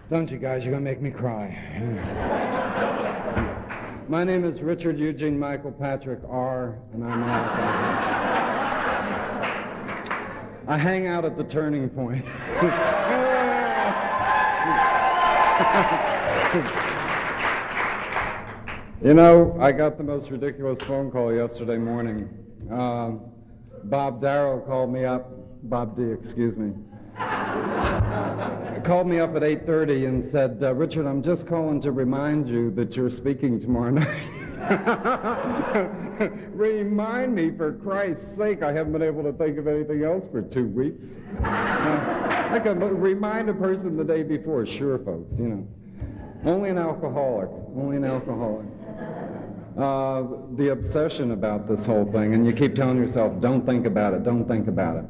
Don't you guys, you're going to make me cry. My name is Richard Eugene Michael Patrick R., and I'm an alcoholic. I hang out at the turning point. You know, I got the most ridiculous phone call yesterday morning. Bob Darrow called me up, Bob D., excuse me, called me up at 8:30 and said, Richard, I'm just calling to remind you that you're speaking tomorrow night. Remind me, for Christ's sake, I haven't been able to think of anything else for 2 weeks. I can remind a person the day before. Sure, folks, you know. Only an alcoholic, only an alcoholic. The obsession about this whole thing, and you keep telling yourself, don't think about it, don't think about it.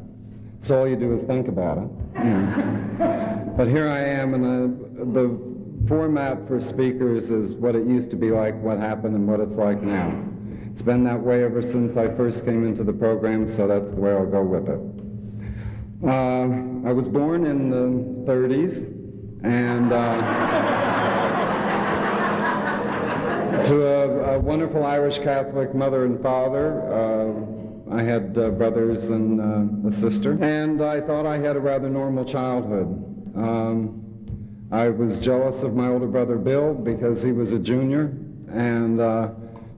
So all you do is think about it. You know. But here I am, and the format for speakers is what it used to be like, what happened, and what it's like now. It's been that way ever since I first came into the program, so that's the way I'll go with it. I was born in the 30s, and to a wonderful Irish Catholic mother and father. I had brothers and a sister, and I thought I had a rather normal childhood. I was jealous of my older brother Bill because he was a junior, and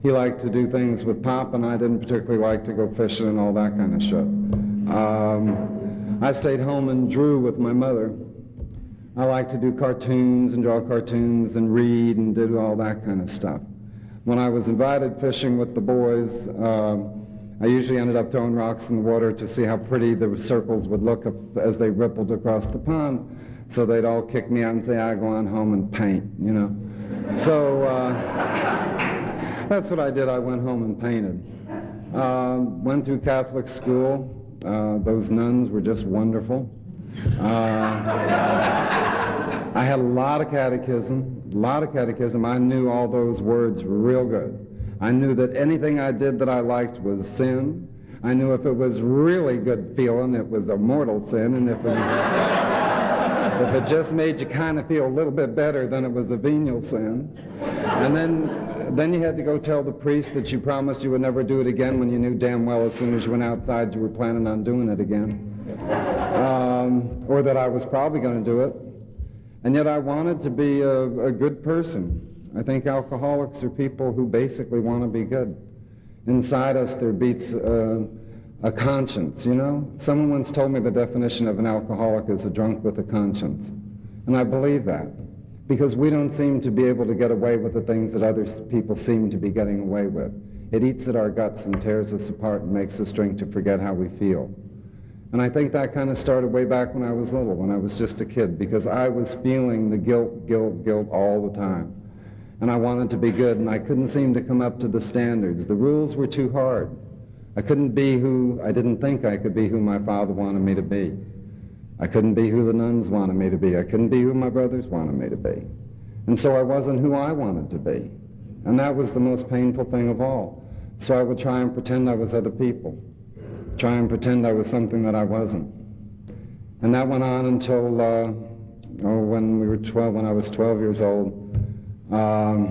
he liked to do things with Pop, and I didn't particularly like to go fishing and all that kind of shit. I stayed home and drew with my mother. I liked to do cartoons and draw cartoons and read and do all that kind of stuff. When I was invited fishing with the boys, I usually ended up throwing rocks in the water to see how pretty the circles would look as they rippled across the pond. So they'd all kick me out and say, I go on home and paint, you know. So that's what I did. I went home and painted. Went through Catholic school. Those nuns were just wonderful. I had a lot of catechism. I knew all those words real good. I knew that anything I did that I liked was sin. I knew if it was really good feeling, it was a mortal sin, and if it just made you kind of feel a little bit better, then it was a venial sin. And then you had to go tell the priest that you promised you would never do it again when you knew damn well as soon as you went outside you were planning on doing it again. Or that I was probably going to do it. And yet I wanted to be a good person. I think alcoholics are people who basically want to be good. Inside us there beats a conscience, you know? Someone once told me the definition of an alcoholic is a drunk with a conscience. And I believe that. Because we don't seem to be able to get away with the things that other people seem to be getting away with. It eats at our guts and tears us apart and makes us drink to forget how we feel. And I think that kind of started way back when I was little, when I was just a kid, because I was feeling the guilt all the time. And I wanted to be good, and I couldn't seem to come up to the standards. The rules were too hard. I couldn't be who, I didn't think I could be who my father wanted me to be. I couldn't be who the nuns wanted me to be. I couldn't be who my brothers wanted me to be. And so I wasn't who I wanted to be. And that was the most painful thing of all. So I would try and pretend I was other people. Try and pretend I was something that I wasn't. And that went on until when I was 12 years old. I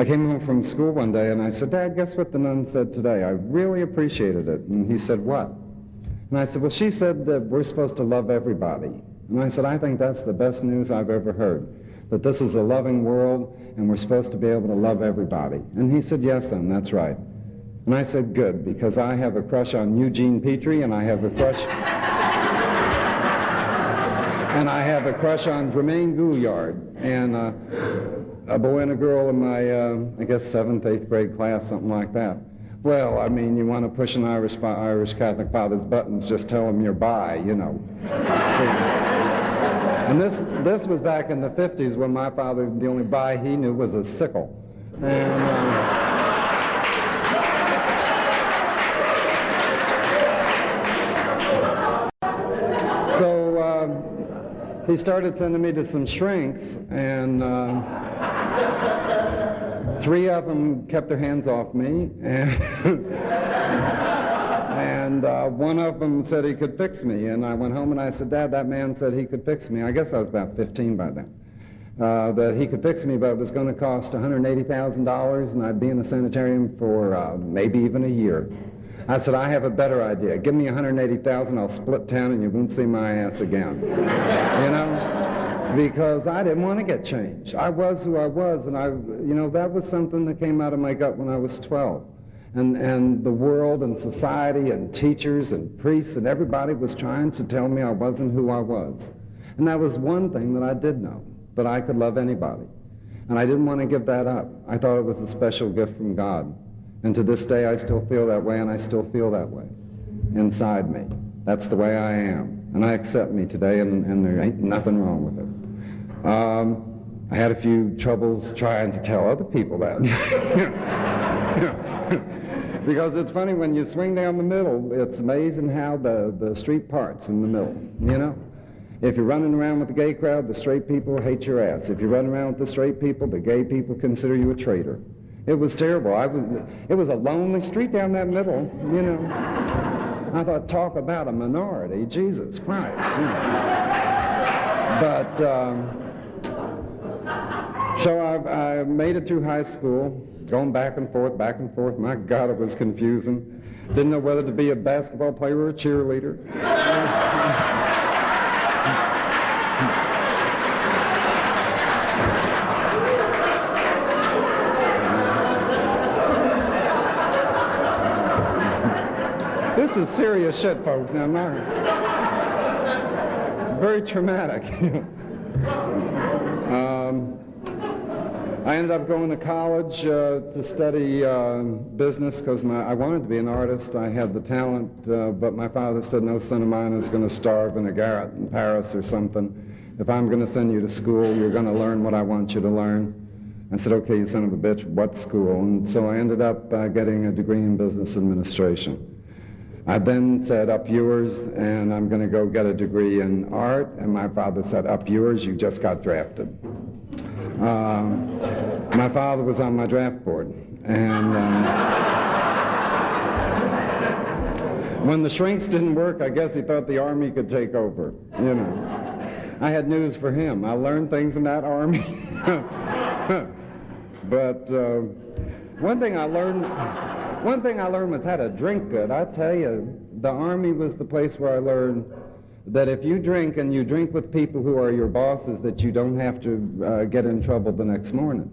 came home from school one day and I said, Dad, guess what the nun said today? I really appreciated it. And he said, what? And I said, well, she said that we're supposed to love everybody. And I said, I think that's the best news I've ever heard, that this is a loving world and we're supposed to be able to love everybody. And he said, yes, son, that's right. And I said, good, because I have a crush on Eugene Petrie, and I have a crush on Jermaine Gouillard, and a boy and a girl in my, I guess, 7th, 8th grade class, something like that. Well, I mean, you want to push an Irish Catholic father's buttons, just tell him you're bi, you know. And this was back in the 50s when my father, the only bi he knew was a sickle. And he started sending me to some shrinks, and 3 of them kept their hands off me, and And one of them said he could fix me. And I went home and I said, Dad, that man said he could fix me. I guess I was about 15 by then. That he could fix me, but it was going to cost $180,000, and I'd be in a sanitarium for maybe even a year. I said, I have a better idea. Give me $180,000, I'll split town, and you won't see my ass again. You know? Because I didn't want to get changed. I was who I was, and that was something that came out of my gut when I was 12. And the world and society and teachers and priests and everybody was trying to tell me I wasn't who I was. And that was one thing that I did know, that I could love anybody. And I didn't want to give that up. I thought it was a special gift from God. And to this day, I still feel that way, and I still feel that way inside me. That's the way I am. And I accept me today, and there ain't nothing wrong with it. I had a few troubles trying to tell other people that. Because it's funny, when you swing down the middle, it's amazing how the street parts in the middle, you know? If you're running around with the gay crowd, the straight people hate your ass. If you're running around with the straight people, the gay people consider you a traitor. It was terrible. It was a lonely street down that middle, you know. I thought, talk about a minority, Jesus Christ. You know. But, so I made it through high school, going back and forth. My God, it was confusing. Didn't know whether to be a basketball player or a cheerleader. This is serious shit, folks. Now, very traumatic. I ended up going to college to study business because I wanted to be an artist. I had the talent, but my father said, no son of mine is going to starve in a garret in Paris or something. If I'm going to send you to school, you're going to learn what I want you to learn. I said, okay, you son of a bitch, what school? And so I ended up getting a degree in business administration. I then said, up yours, and I'm going to go get a degree in art. And my father said, up yours, you just got drafted. My father was on my draft board. And when the shrinks didn't work, I guess he thought the Army could take over, you know. I had news for him. I learned things in that Army. But one thing I learned was how to drink good. I tell you, the Army was the place where I learned that if you drink and you drink with people who are your bosses, that you don't have to get in trouble the next morning.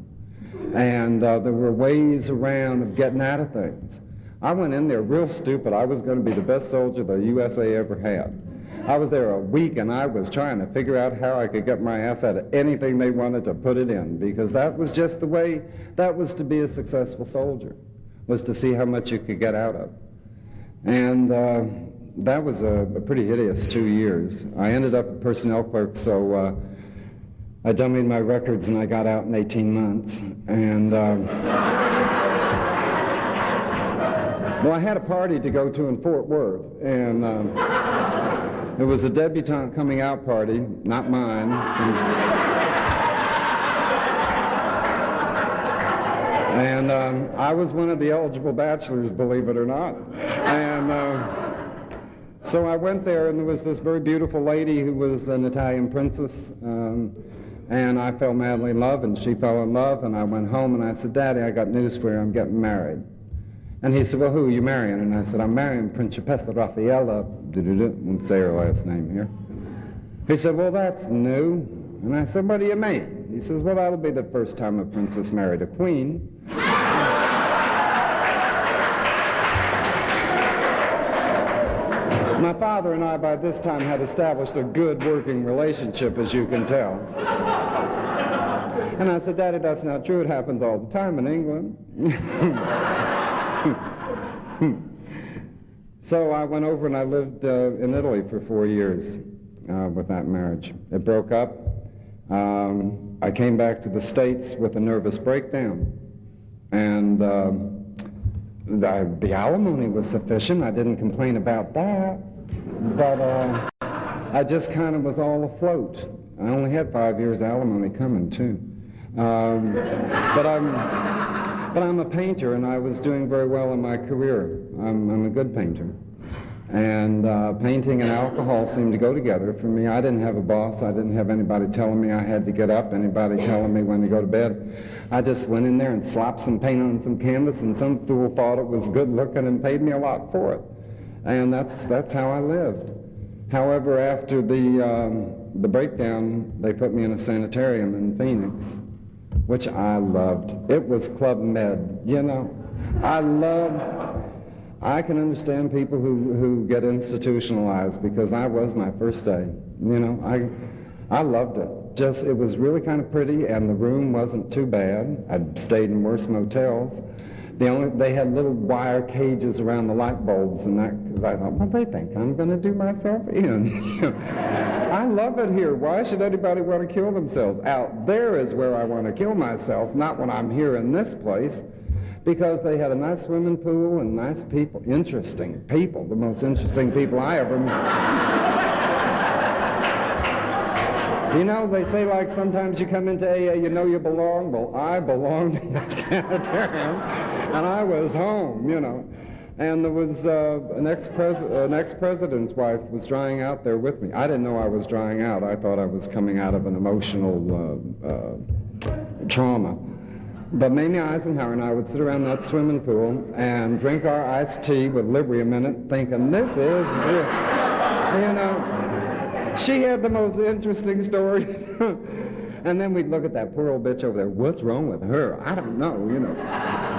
And there were ways around of getting out of things. I went in there real stupid. I was going to be the best soldier the USA ever had. I was there a week, and I was trying to figure out how I could get my ass out of anything they wanted to put it in, because that was just the way that was to be a successful soldier, was to see how much you could get out of. And that was a pretty hideous 2 years. I ended up a personnel clerk, so I dummied my records and I got out in 18 months. And well, I had a party to go to in Fort Worth, and it was a debutante coming out party, not mine. And I was one of the eligible bachelors, believe it or not. And so I went there, and there was this very beautiful lady who was an Italian princess, and I fell madly in love, and she fell in love, and I went home, and I said, Daddy, I got news for you, I'm getting married. And he said, well, who are you marrying? And I said, I'm marrying Principessa Raffaella, won't say her last name here. He said, well, that's new. And I said, what do you mean? He says, well, that'll be the first time a princess married a queen. My father and I, by this time, had established a good working relationship, as you can tell. And I said, Daddy, that's not true. It happens all the time in England. So I went over and I lived in Italy for 4 years with that marriage. It broke up. I came back to the States with a nervous breakdown. And the alimony was sufficient. I didn't complain about that. But I just kind of was all afloat. I only had 5 years alimony coming, too. But I'm a painter, and I was doing very well in my career. I'm a good painter. And painting and alcohol seemed to go together for me. I didn't have a boss. I didn't have anybody telling me I had to get up, anybody telling me when to go to bed. I just went in there and slapped some paint on some canvas, and some fool thought it was good looking and paid me a lot for it. And that's how I lived. However, after the breakdown, they put me in a sanitarium in Phoenix, which I loved. It was Club Med, you know. I can understand people who get institutionalized, because I was my first day. You know, I loved it. It was really kind of pretty, and the room wasn't too bad. I'd stayed in worse motels. They had little wire cages around the light bulbs, and I thought, well, they think I'm going to do myself in. I love it here. Why should anybody want to kill themselves? Out there is where I want to kill myself, not when I'm here in this place. Because they had a nice swimming pool and nice people, interesting people, the most interesting people I ever met. You know, they say, like, sometimes you come into AA, you know you belong. Well, I belonged in that sanitarium, and I was home, you know. And there was an ex-president's wife was drying out there with me. I didn't know I was drying out. I thought I was coming out of an emotional trauma. But Mamie Eisenhower and I would sit around that swimming pool and drink our iced tea with Librium in it, thinking, this is good. You know, she had the most interesting stories. And then we'd look at that poor old bitch over there. What's wrong with her? I don't know, you know.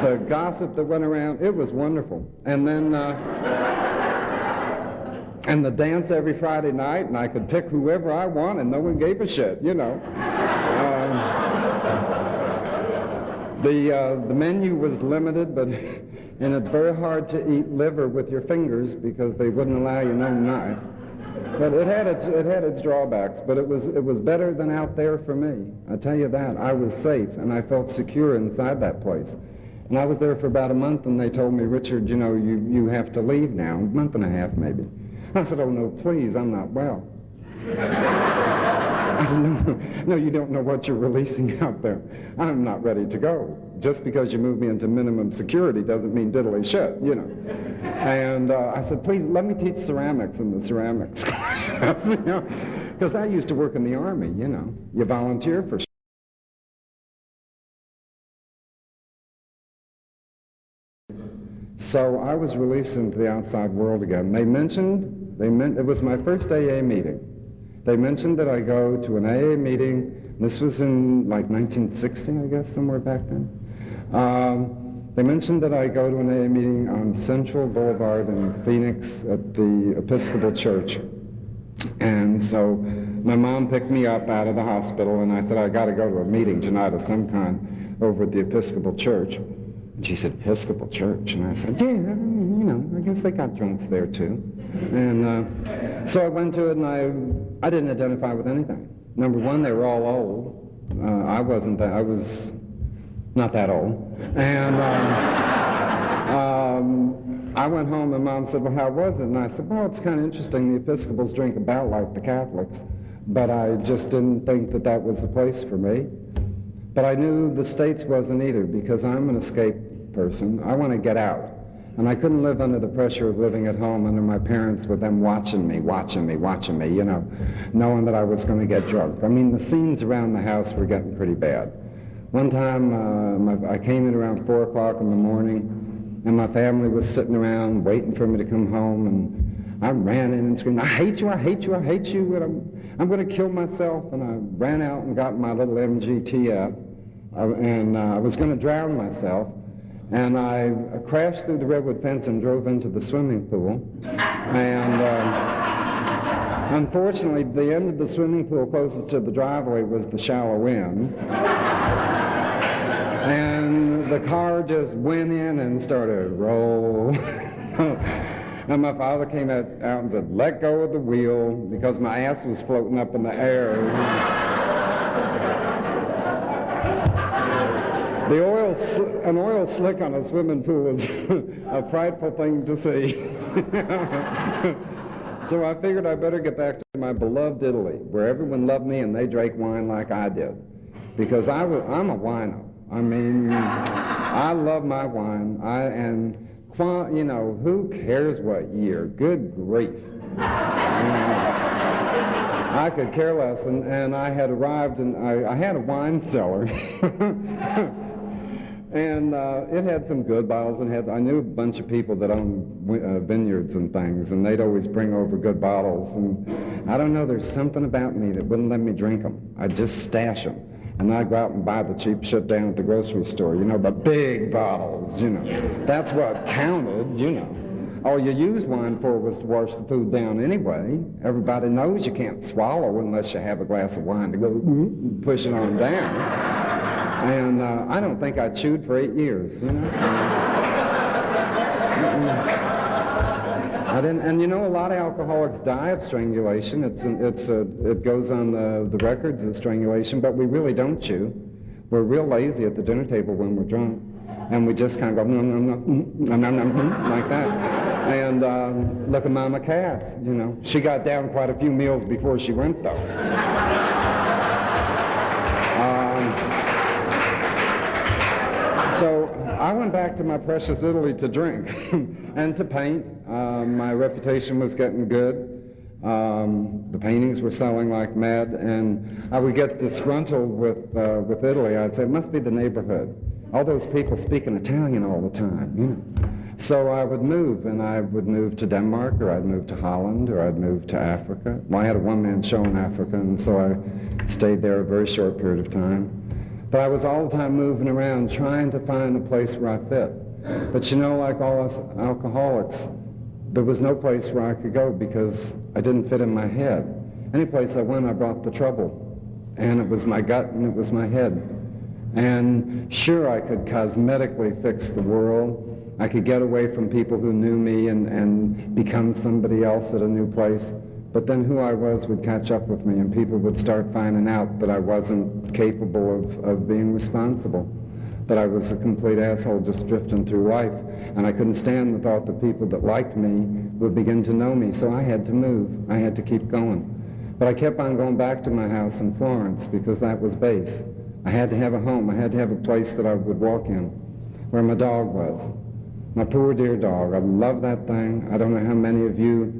The gossip that went around, it was wonderful. And then, and the dance every Friday night, and I could pick whoever I want, and no one gave a shit, you know. The menu was limited, and it's very hard to eat liver with your fingers because they wouldn't allow you no knife. But it had its drawbacks, but it was better than out there for me. I tell you that. I was safe, and I felt secure inside that place. And I was there for about a month, and they told me, Richard, you know, you have to leave now. A month and a half, maybe. I said, oh, no, please, I'm not well. I said, no, you don't know what you're releasing out there. I'm not ready to go. Just because you move me into minimum security doesn't mean diddly shit, you know. And I said, please, let me teach ceramics in the ceramics class, you know, because I used to work in the Army, you know. You volunteer for So I was released into the outside world again. It was my first AA meeting. They mentioned that I go to an AA meeting. This was in like 1960, I guess, somewhere back then. They mentioned that I go to an AA meeting on Central Boulevard in Phoenix at the Episcopal Church. And so my mom picked me up out of the hospital, and I said, I got to go to a meeting tonight of some kind over at the Episcopal Church. And she said, Episcopal Church? And I said, yeah, you know, I guess they got drunks there too. And so I went to it, and I didn't identify with anything. Number one, they were all old. I wasn't that. I was not that old. And I went home, and Mom said, well, how was it? And I said, well, it's kind of interesting. The Episcopals drink about like the Catholics, but I just didn't think that that was the place for me. But I knew the States wasn't either, because I'm an escape person. I want to get out. And I couldn't live under the pressure of living at home under my parents with them watching me, you know, knowing that I was going to get drunk. I mean, the scenes around the house were getting pretty bad. One time, I came in around 4 o'clock in the morning, and my family was sitting around waiting for me to come home, and I ran in and screamed, I hate you, I hate you, I hate you, and I'm going to kill myself. And I ran out and got my little MGT out, and I was going to drown myself. And I crashed through the redwood fence and drove into the swimming pool. And unfortunately, the end of the swimming pool closest to the driveway was the shallow end. And the car just went in and started roll. And my father came out and said, let go of the wheel, because my ass was floating up in the air. An oil slick on a swimming pool is a frightful thing to see. So I figured I better get back to my beloved Italy, where everyone loved me and they drank wine like I did. Because I'm a wino. I mean, I love my wine. And You know, who cares what year? Good grief. I could care less, and I had arrived, and I had a wine cellar, and it had some good bottles, and I knew a bunch of people that owned vineyards and things, and they'd always bring over good bottles, and I don't know, there's something about me that wouldn't let me drink them. I'd just stash them, and I'd go out and buy the cheap shit down at the grocery store, you know, the big bottles, you know. That's what counted, you know. All you used wine for was to wash the food down anyway. Everybody knows you can't swallow unless you have a glass of wine to go push it on down. And I don't think I chewed for 8 years, you know. I didn't, and you know, a lot of alcoholics die of strangulation. It goes on the records of strangulation, but we really don't chew. We're real lazy at the dinner table when we're drunk. And we just kind of go, nom, nom, nom, nom, nom, nom, like that. And look at Mama Cass, you know. She got down quite a few meals before she went, though. So I went back to my precious Italy to drink and to paint. My reputation was getting good. The paintings were selling like mad, and I would get disgruntled with Italy. I'd say, it must be the neighborhood. All those people speaking Italian all the time, you know. So I would move, and I would move to Denmark, or I'd move to Holland, or I'd move to Africa. Well, I had a one-man show in Africa, and so I stayed there a very short period of time. But I was all the time moving around, trying to find a place where I fit. But you know, like all us alcoholics, there was no place where I could go because I didn't fit in my head. Any place I went, I brought the trouble. And it was my gut, and it was my head. And sure, I could cosmetically fix the world. I could get away from people who knew me and become somebody else at a new place. But then who I was would catch up with me, and people would start finding out that I wasn't capable of being responsible, that I was a complete asshole just drifting through life. And I couldn't stand the thought that people that liked me would begin to know me, so I had to move. I had to keep going. But I kept on going back to my house in Florence because that was base. I had to have a home. I had to have a place that I would walk in, where my dog was. My poor dear dog. I love that thing. I don't know how many of you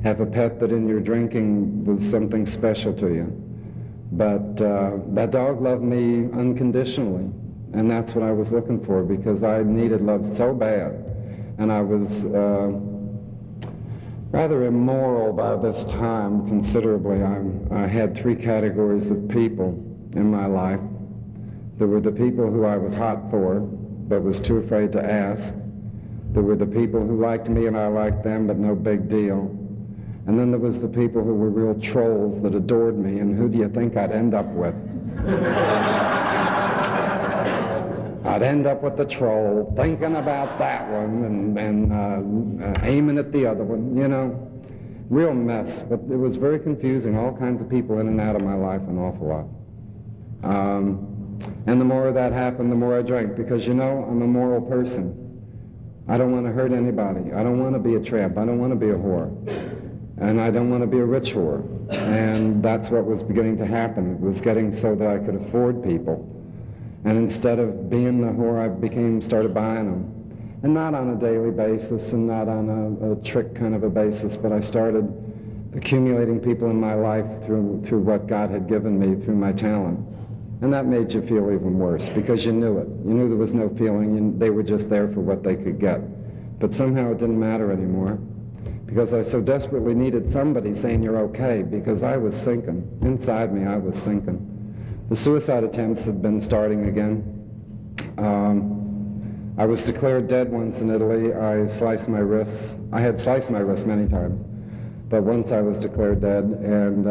have a pet that in your drinking was something special to you. But that dog loved me unconditionally, and that's what I was looking for because I needed love so bad. And I was rather immoral by this time, considerably. I had 3 categories of people in my life. There were the people who I was hot for, but was too afraid to ask. There were the people who liked me and I liked them, but no big deal. And then there was the people who were real trolls that adored me, and who do you think I'd end up with? I'd end up with the troll, thinking about that one and aiming at the other one, you know. Real mess, but it was very confusing. All kinds of people in and out of my life, an awful lot. And the more that happened, the more I drank, because, you know, I'm a moral person. I don't want to hurt anybody. I don't want to be a tramp. I don't want to be a whore. And I don't want to be a rich whore. And that's what was beginning to happen. It was getting so that I could afford people. And instead of being the whore, I started buying them. And not on a daily basis and not on a trick kind of a basis, but I started accumulating people in my life through what God had given me, through my talent. And that made you feel even worse because you knew it. You knew there was no feeling. They were just there for what they could get. But somehow it didn't matter anymore because I so desperately needed somebody saying you're okay, because I was sinking. Inside me, I was sinking. The suicide attempts had been starting again. I was declared dead once in Italy. I sliced my wrists. I had sliced my wrists many times. But once I was declared dead, and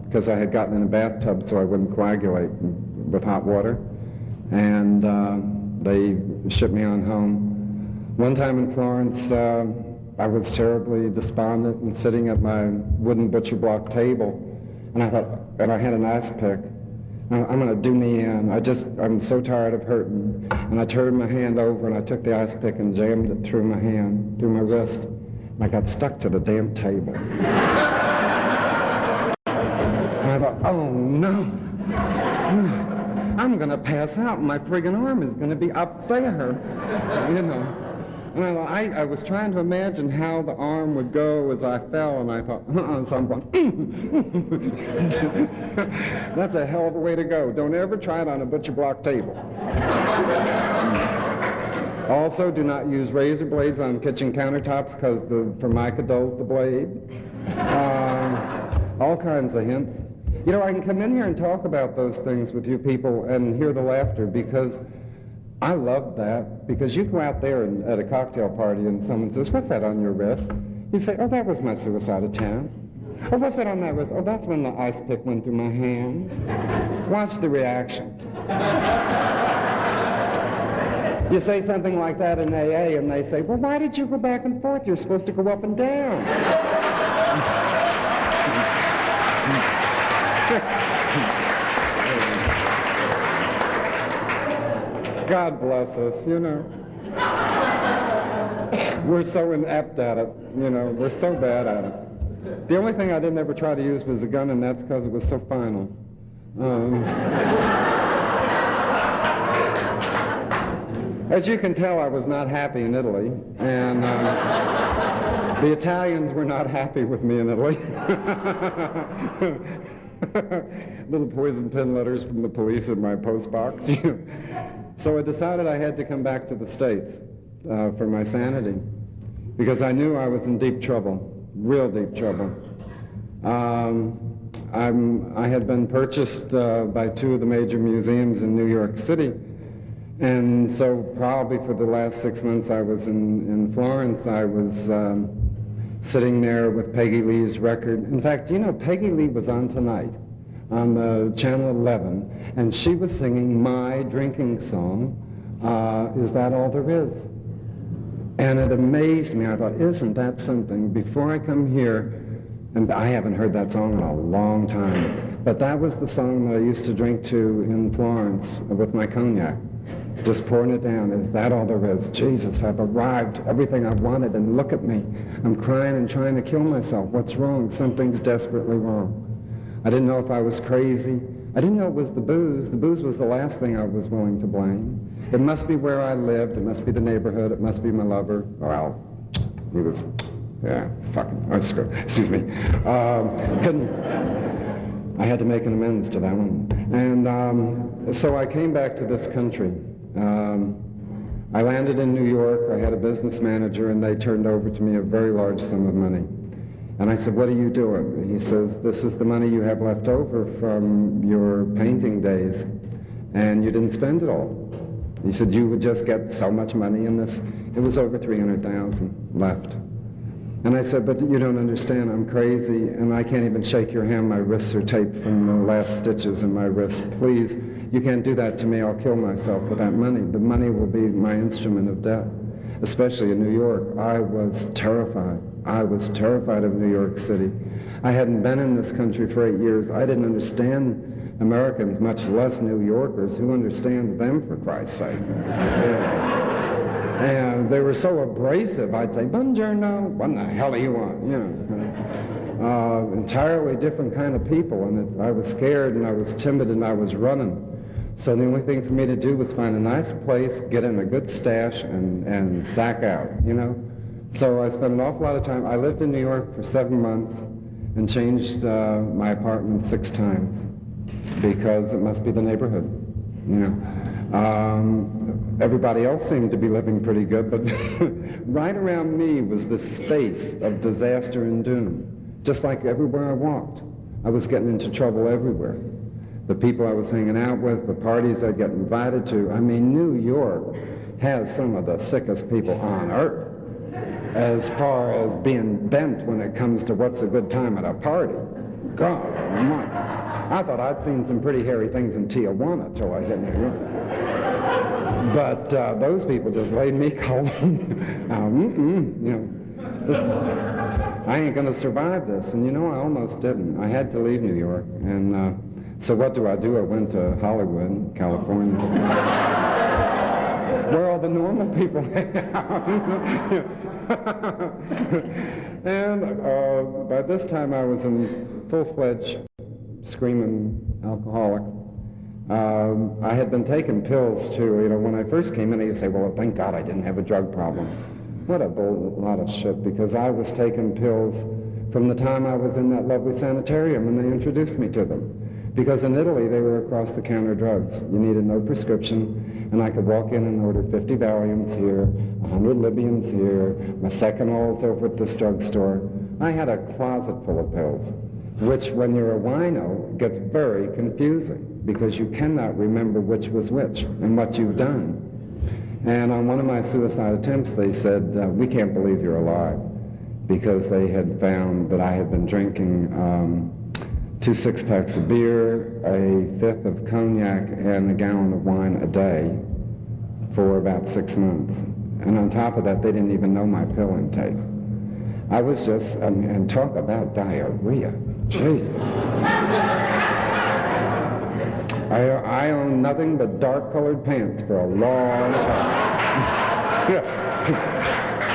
because I had gotten in a bathtub so I wouldn't coagulate with hot water, and they shipped me on home. One time in Florence, I was terribly despondent and sitting at my wooden butcher block table, and I thought, and I had an ice pick. I'm going to do me in. I'm so tired of hurting. And I turned my hand over and I took the ice pick and jammed it through my hand, through my wrist. And I got stuck to the damn table. And I thought, oh no. I'm going to pass out and my friggin' arm is going to be up there. You know. And I was trying to imagine how the arm would go as I fell, and I thought, so I'm going, that's a hell of a way to go. Don't ever try it on a butcher block table. Also, do not use razor blades on kitchen countertops because the formica dulls the blade. All kinds of hints. You know, I can come in here and talk about those things with you people and hear the laughter because I love that. Because you go out there at a cocktail party and someone says, what's that on your wrist? You say, oh, that was my suicide attempt. Oh, what's that on that wrist? Oh, that's when the ice pick went through my hand. Watch the reaction. You say something like that in AA and they say, well, why did you go back and forth? You're supposed to go up and down. God bless us, you know. We're so inept at it, you know. We're so bad at it. The only thing I didn't ever try to use was a gun, and that's because it was so final. As you can tell, I was not happy in Italy, and the Italians were not happy with me in Italy. Little poison pen letters from the police in my post box. So I decided I had to come back to the States for my sanity, because I knew I was in deep trouble, real deep trouble. I had been purchased by two of the major museums in New York City, and so probably for the last 6 months I was in Florence, I was sitting there with Peggy Lee's record. In fact, you know, Peggy Lee was on tonight on the Channel 11, and she was singing my drinking song, Is That All There Is? And it amazed me. I thought, isn't that something? Before I come here, and I haven't heard that song in a long time, but that was the song that I used to drink to in Florence with my cognac. Just pouring it down. Is that all there is? Jesus, I've arrived, everything I've wanted, and look at me. I'm crying and trying to kill myself. What's wrong? Something's desperately wrong. I didn't know if I was crazy. I didn't know it was the booze. The booze was the last thing I was willing to blame. It must be where I lived. It must be the neighborhood. It must be my lover. Well, he was, yeah, fucking, excuse me. I had to make an amends to that one. And so I came back to this country. I landed in New York. I had a business manager, and they turned over to me a very large sum of money. And I said, what are you doing? He says, this is the money you have left over from your painting days, and you didn't spend it all. He said, you would just get so much money in this. It was over 300,000 left. And I said, but you don't understand, I'm crazy, and I can't even shake your hand. My wrists are taped from the last stitches in my wrist. Please, you can't do that to me. I'll kill myself with that money. The money will be my instrument of death, especially in New York. I was terrified. I was terrified of New York City. I hadn't been in this country for 8 years. I didn't understand Americans, much less New Yorkers. Who understands them, for Christ's sake? And they were so abrasive. I'd say, buongiorno, what the hell do you want? You know, entirely different kind of people. And I was scared, and I was timid, and I was running. So the only thing for me to do was find a nice place, get in a good stash, and sack out, you know? So I spent an awful lot of time. I lived in New York for 7 months and changed my apartment 6 times because it must be the neighborhood, you know? Everybody else seemed to be living pretty good, but right around me was this space of disaster and doom. Just like everywhere I walked, I was getting into trouble everywhere. The people I was hanging out with, the parties I'd get invited to. I mean, New York has some of the sickest people on earth as far as being bent when it comes to what's a good time at a party. God almighty. I thought I'd seen some pretty hairy things in Tijuana till I hit New York. But those people just laid me cold. You know, I ain't gonna survive this. And you know, I almost didn't. I had to leave New York. And so what do? I went to Hollywood, California, where all the normal people hang out. And by this time I was in full-fledged screaming alcoholic. I had been taking pills too. You know, when I first came in, I used to say, well, thank God I didn't have a drug problem. What a lot of shit, because I was taking pills from the time I was in that lovely sanitarium and they introduced me to them. Because in Italy, they were across-the-counter drugs. You needed no prescription, and I could walk in and order 50 Valiums here, 100 Libyans here, my Secanols over at this drugstore. I had a closet full of pills, which when you're a wino gets very confusing because you cannot remember which was which and what you've done. And on one of my suicide attempts, they said, we can't believe you're alive, because they had found that I had been drinking 2 6-packs of beer, a 5th of cognac, and a gallon of wine a day for about 6 months. And on top of that, they didn't even know my pill intake. I was just, and talk about diarrhea. Jesus. I owned nothing but dark-colored pants for a long time.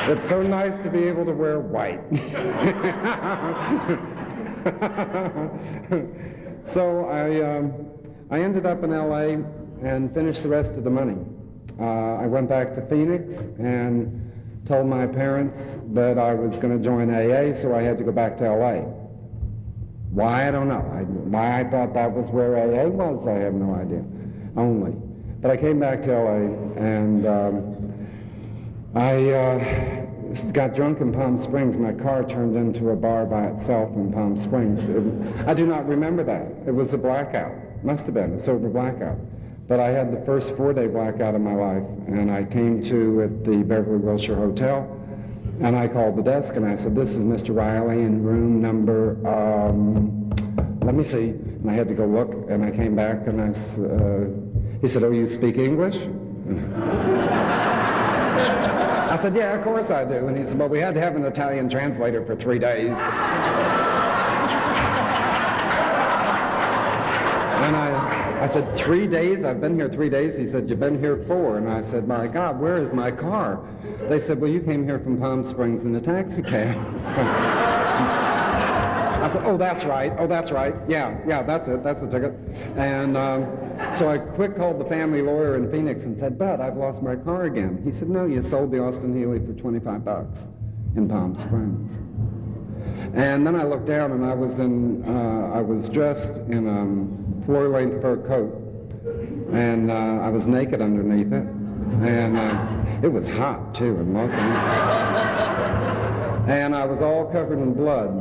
It's so nice to be able to wear white. So I ended up in L.A. and finished the rest of the money. I went back to Phoenix and told my parents that I was going to join AA, so I had to go back to L.A. Why, I don't know. Why I thought that was where AA was, I have no idea. Only. But I came back to L.A. and I got drunk in Palm Springs. My car turned into a bar by itself in Palm Springs. I do not remember that. It was a blackout. Must have been a sober blackout. But I had the first 4-day blackout of my life, and I came to at the Beverly Wilshire Hotel, and I called the desk and I said, this is Mr. Riley in room number, let me see. And I had to go look, and I came back and he said, oh, you speak English? I said, yeah, of course I do. And he said, well, we had to have an Italian translator for 3 days. And I said, 3 days? I've been here 3 days? He said, you've been here 4. And I said, my God, where is my car? They said, well, you came here from Palm Springs in a taxi cab. I said, oh, that's right. Oh, that's right. Yeah, that's it. That's the ticket. And so I quick called the family lawyer in Phoenix and said, Bud, I've lost my car again. He said, no, you sold the Austin Healey for $25 in Palm Springs. And then I looked down and I was dressed in a floor-length fur coat, and I was naked underneath it, and it was hot too in Los Angeles. And I was all covered in blood.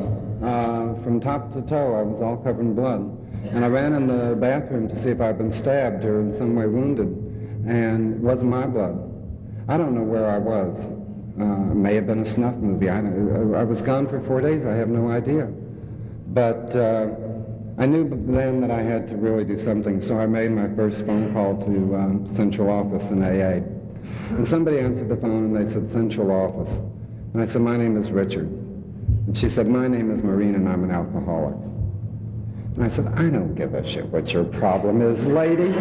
From top to toe, I was all covered in blood. And I ran in the bathroom to see if I'd been stabbed or in some way wounded, and it wasn't my blood. I don't know where I was. It may have been a snuff movie. I was gone for 4 days. I have no idea. But I knew then that I had to really do something, so I made my first phone call to Central Office in AA. And somebody answered the phone and they said, Central Office. And I said, my name is Richard. And she said, my name is Maureen and I'm an alcoholic. And I said, I don't give a shit what your problem is, lady.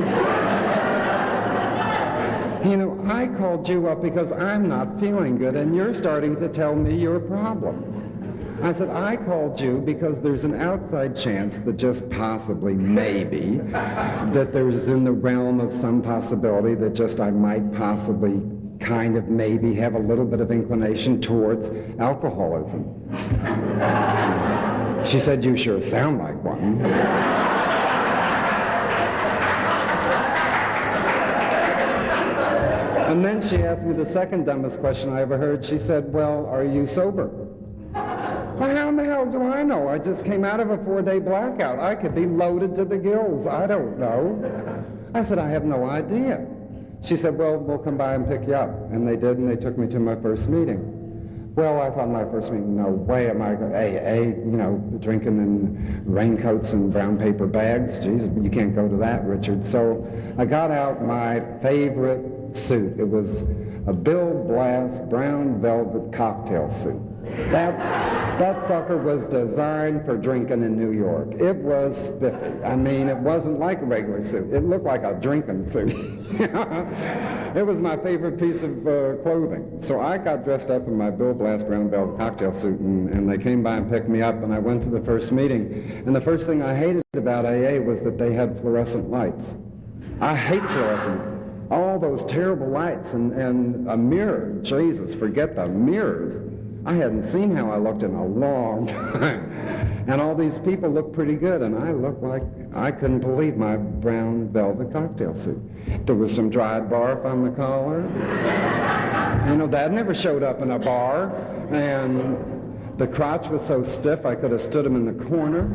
You know, I called you up because I'm not feeling good and you're starting to tell me your problems. I said, I called you because there's an outside chance that just possibly, maybe, that there's in the realm of some possibility that just I might possibly kind of maybe have a little bit of inclination towards alcoholism. She said, you sure sound like one. And then she asked me the second dumbest question I ever heard. She said, well, are you sober? Well, how in the hell do I know? I just came out of a 4-day blackout. I could be loaded to the gills. I don't know. I said, I have no idea. She said, well, we'll come by and pick you up. And they did, and they took me to my first meeting. Well, I thought my first meeting, no way am I going to AA, you know, drinking in raincoats and brown paper bags. Jeez, you can't go to that, Richard. So I got out my favorite suit. It was a Bill Blass brown velvet cocktail suit. That sucker was designed for drinking in New York. It was spiffy. I mean, it wasn't like a regular suit. It looked like a drinking suit. It was my favorite piece of clothing. So I got dressed up in my Bill Blass brown velvet cocktail suit, and they came by and picked me up, and I went to the first meeting. And the first thing I hated about AA was that they had fluorescent lights. I hate fluorescent. all those terrible lights and a mirror. Jesus, forget the mirrors. I hadn't seen how I looked in a long time. And all these people looked pretty good, and I looked like I couldn't believe my brown velvet cocktail suit. There was some dried barf on the collar. You know, that never showed up in a bar. And the crotch was so stiff I could have stood him in the corner.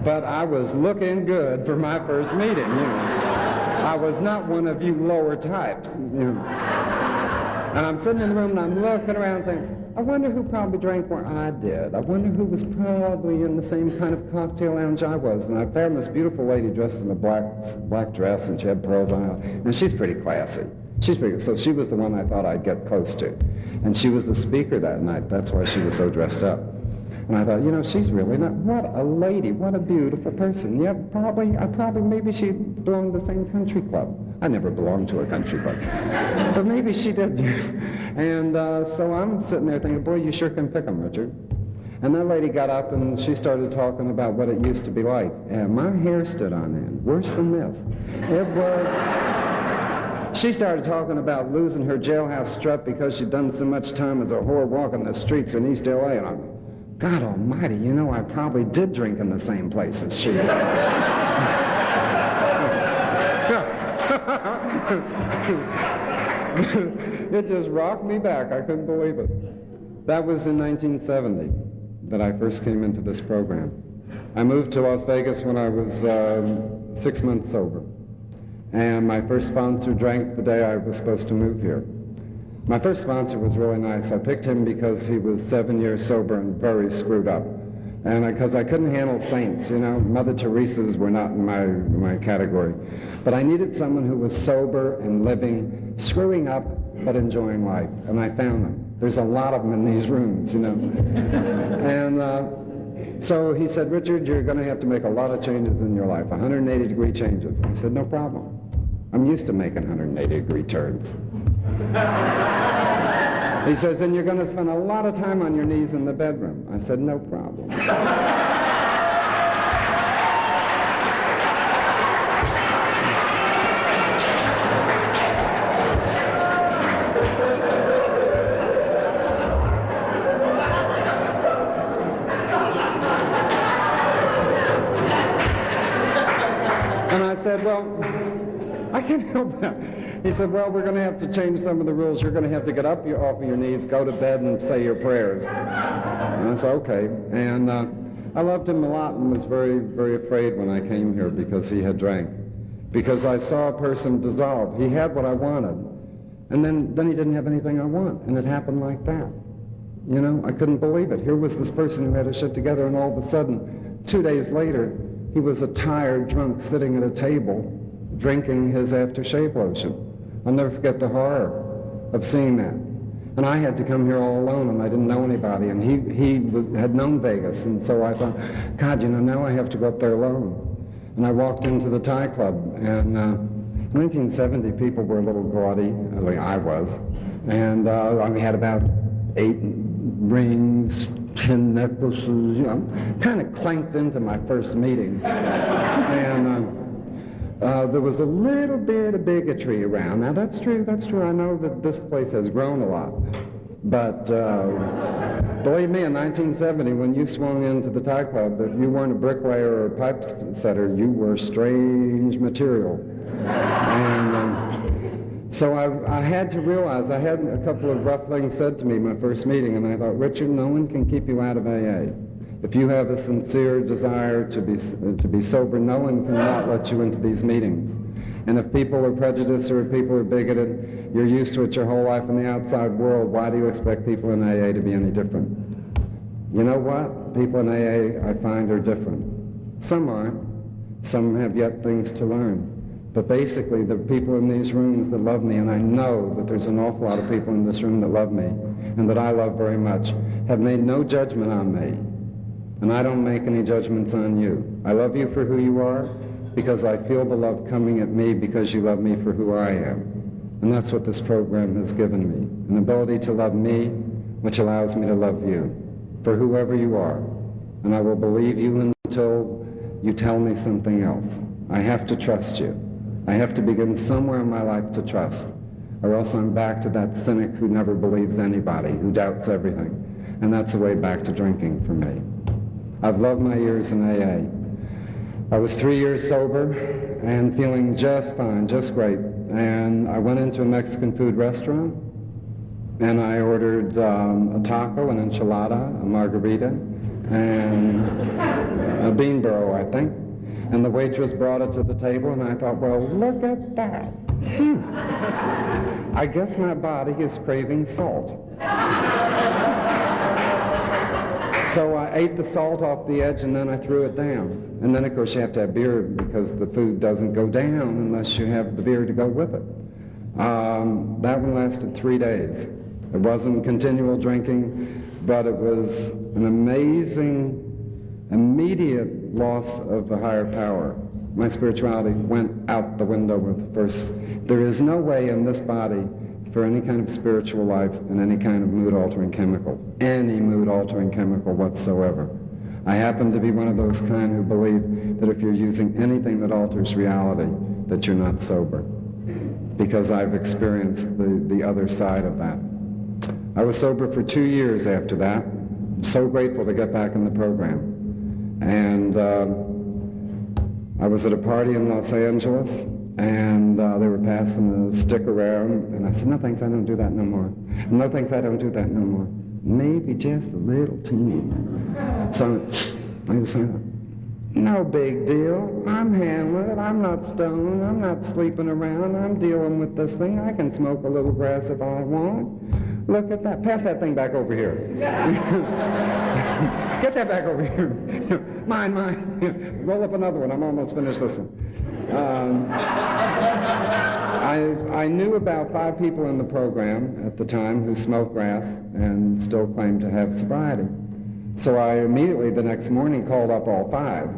But I was looking good for my first meeting, you know. I was not one of you lower types, you know. And I'm sitting in the room and I'm looking around saying, I wonder who probably drank more I did. I wonder who was probably in the same kind of cocktail lounge I was. And I found this beautiful lady dressed in a black dress, and she had pearls on her. And she's pretty classy. So she was the one I thought I'd get close to. And she was the speaker that night. That's why she was so dressed up. And I thought, you know, she's really not, what a lady, what a beautiful person. Yeah, maybe she belonged to the same country club. I never belonged to a country club. But maybe she did. And so I'm sitting there thinking, boy, you sure can pick 'em, Richard. And that lady got up and she started talking about what it used to be like. And my hair stood on end, worse than this. It was... She started talking about losing her jailhouse strut because she'd done so much time as a whore walking the streets in East L.A. And I'm, God almighty, you know, I probably did drink in the same place as she did. It just rocked me back. I couldn't believe it. That was in 1970 that I first came into this program. I moved to Las Vegas when I was 6 months sober. And my first sponsor drank the day I was supposed to move here. My first sponsor was really nice. I picked him because he was 7 years sober and very screwed up. And because I couldn't handle saints, you know, Mother Teresa's were not in my category. But I needed someone who was sober and living, screwing up, but enjoying life. And I found them. There's a lot of them in these rooms, you know. And so he said, Richard, you're going to have to make a lot of changes in your life, 180-degree changes. I said, no problem. I'm used to making 180-degree turns. He says, and you're going to spend a lot of time on your knees in the bedroom. I said, no problem. And I said, well, I can't help that. He said, well, we're going to have to change some of the rules. You're going to have to get up off of your knees, go to bed, and say your prayers. And I said, okay. And I loved him a lot and was very, very afraid when I came here because he had drank. Because I saw a person dissolve. He had what I wanted. And then he didn't have anything I want. And it happened like that. You know, I couldn't believe it. Here was this person who had his shit together, and all of a sudden, 2 days later, he was a tired drunk sitting at a table drinking his aftershave lotion. I'll never forget the horror of seeing that. And I had to come here all alone, and I didn't know anybody, and he had known Vegas, and so I thought, God, you know, now I have to go up there alone. And I walked into the Thai club, and in 1970, people were a little gaudy, at least I was, and we had about 8 rings, 10 necklaces, you know, kind of clanked into my first meeting. And there was a little bit of bigotry around. Now, that's true. I know that this place has grown a lot. But believe me, in 1970, when you swung into the Thai club, if you weren't a bricklayer or a pipe setter, you were strange material. And so I had to realize, I had a couple of rough things said to me my first meeting, and I thought, Richard, no one can keep you out of AA. If you have a sincere desire to be sober, no one can not let you into these meetings. And if people are prejudiced or if people are bigoted, you're used to it your whole life in the outside world, why do you expect people in AA to be any different? You know what? People in AA, I find, are different. Some aren't. Some have yet things to learn. But basically, the people in these rooms that love me, and I know that there's an awful lot of people in this room that love me, and that I love very much, have made no judgment on me. And I don't make any judgments on you. I love you for who you are because I feel the love coming at me because you love me for who I am. And that's what this program has given me, an ability to love me, which allows me to love you for whoever you are. And I will believe you until you tell me something else. I have to trust you. I have to begin somewhere in my life to trust, or else I'm back to that cynic who never believes anybody, who doubts everything. And that's the way back to drinking for me. I've loved my years in AA. I was 3 years sober and feeling just fine, just great. And I went into a Mexican food restaurant, and I ordered a taco, an enchilada, a margarita, and a bean burro, I think. And the waitress brought it to the table, and I thought, well, look at that. I guess my body is craving salt. So I ate the salt off the edge, and then I threw it down. And then, of course, you have to have beer because the food doesn't go down unless you have the beer to go with it. That one lasted 3 days. It wasn't continual drinking, but it was an amazing, immediate loss of the higher power. My spirituality went out the window with the first. There is no way in this body for any kind of spiritual life and any kind of mood-altering chemical, any mood-altering chemical whatsoever. I happen to be one of those kind who believe that if you're using anything that alters reality, that you're not sober, because I've experienced the other side of that. I was sober for 2 years after that. I'm so grateful to get back in the program. And I was at a party in Los Angeles, and they were passing a stick around, and I said, no thanks, I don't do that no more. No thanks, I don't do that no more. Maybe just a little teeny. So I just said, no big deal. I'm handling it. I'm not stoned. I'm not sleeping around. I'm dealing with this thing. I can smoke a little grass if I want. Look at that. Pass that thing back over here. Get that back over here. Mine. Roll up another one. I'm almost finished this one. I knew about 5 people in the program at the time who smoked grass and still claimed to have sobriety. So I immediately the next morning called up all 5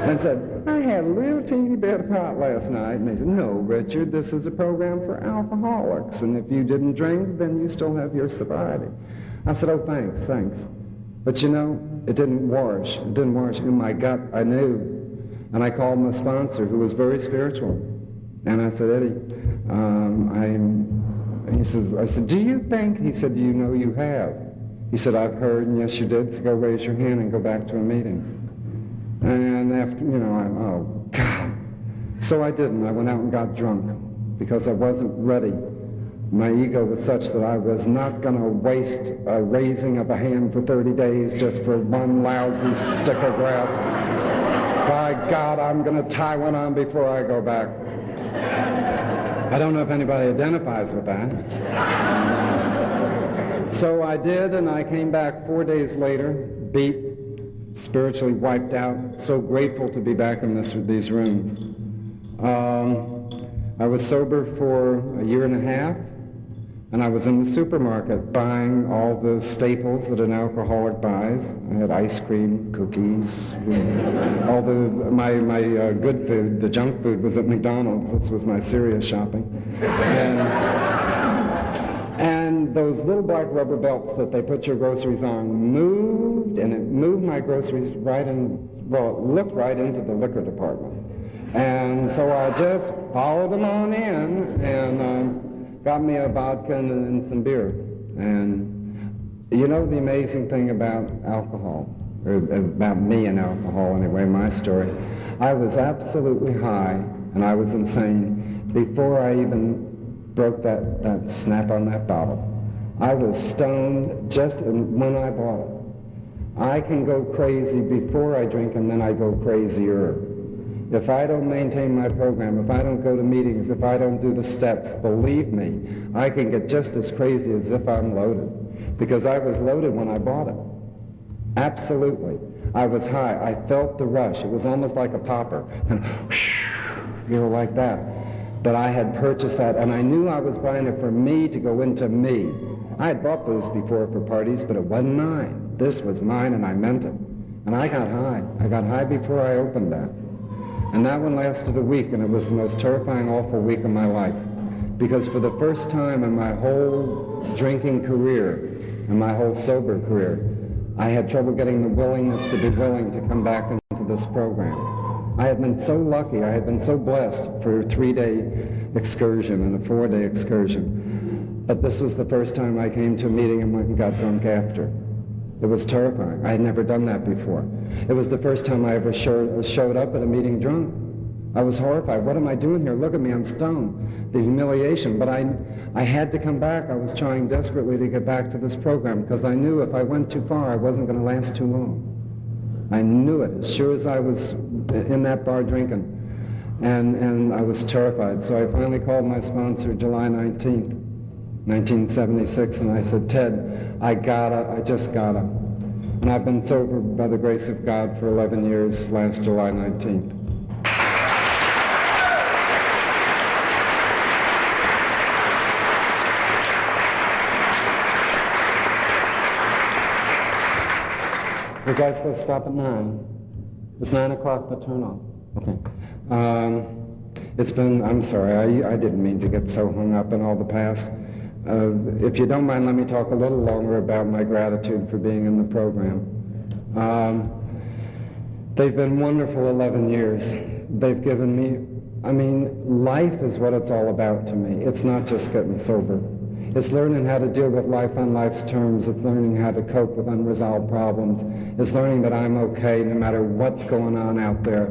and said, I had a little teeny bit of pot last night. And they said, no, Richard, this is a program for alcoholics, and if you didn't drink, then you still have your sobriety. I said, oh, thanks. But you know, it didn't wash. It didn't wash. In my gut, I knew. And I called my sponsor, who was very spiritual. And I said, Eddie, I said, do you think? He said, you know you have. He said, I've heard, and yes, you did, so go raise your hand and go back to a meeting. And after, oh, God. So I didn't. I went out and got drunk because I wasn't ready. My ego was such that I was not going to waste a raising of a hand for 30 days just for one lousy stick of grass. By God, I'm going to tie one on before I go back. I don't know if anybody identifies with that. So I did, and I came back 4 days later, beat, spiritually wiped out, so grateful to be back in these rooms. I was sober for a year and a half, and I was in the supermarket buying all the staples that an alcoholic buys. I had ice cream, cookies, all my good food. The junk food was at McDonald's. This was my serious shopping. And those little black rubber belts that they put your groceries on moved, and it moved my groceries right in, well, it looked right into the liquor department. And so I just followed them on in and got me a vodka and some beer. And you know the amazing thing about alcohol, or about me and alcohol anyway, my story, I was absolutely high and I was insane before I even broke that snap on that bottle. I was stoned just when I bought it. I can go crazy before I drink, and then I go crazier. If I don't maintain my program, if I don't go to meetings, if I don't do the steps, believe me, I can get just as crazy as if I'm loaded. Because I was loaded when I bought it. Absolutely. I was high. I felt the rush. It was almost like a popper. And like that. That I had purchased that, and I knew I was buying it for me to go into me. I had bought booze before for parties, but it wasn't mine. This was mine, and I meant it. And I got high. I got high before I opened that. And that one lasted a week, and it was the most terrifying, awful week of my life. Because for the first time in my whole drinking career, and my whole sober career, I had trouble getting the willingness to be willing to come back into this program. I had been so lucky, I had been so blessed for a 3-day excursion and a 4-day excursion. But this was the first time I came to a meeting and went and got drunk after. It was terrifying. I had never done that before. It was the first time I ever showed up at a meeting drunk. I was horrified. What am I doing here? Look at me, I'm stoned. The humiliation. But I had to come back. I was trying desperately to get back to this program because I knew if I went too far, I wasn't going to last too long. I knew it as sure as I was in that bar drinking. And I was terrified. So I finally called my sponsor July 19th, 1976, and I said, Ted, I just gotta. And I've been sober by the grace of God for 11 years, last July 19th. Was I supposed to stop at 9? It's 9 o'clock the turn off. Okay. I'm sorry, I didn't mean to get so hung up in all the past. If you don't mind, let me talk a little longer about my gratitude for being in the program. They've been wonderful 11 years. They've given me, life is what it's all about to me. It's not just getting sober. It's learning how to deal with life on life's terms. It's learning how to cope with unresolved problems. It's learning that I'm okay no matter what's going on out there.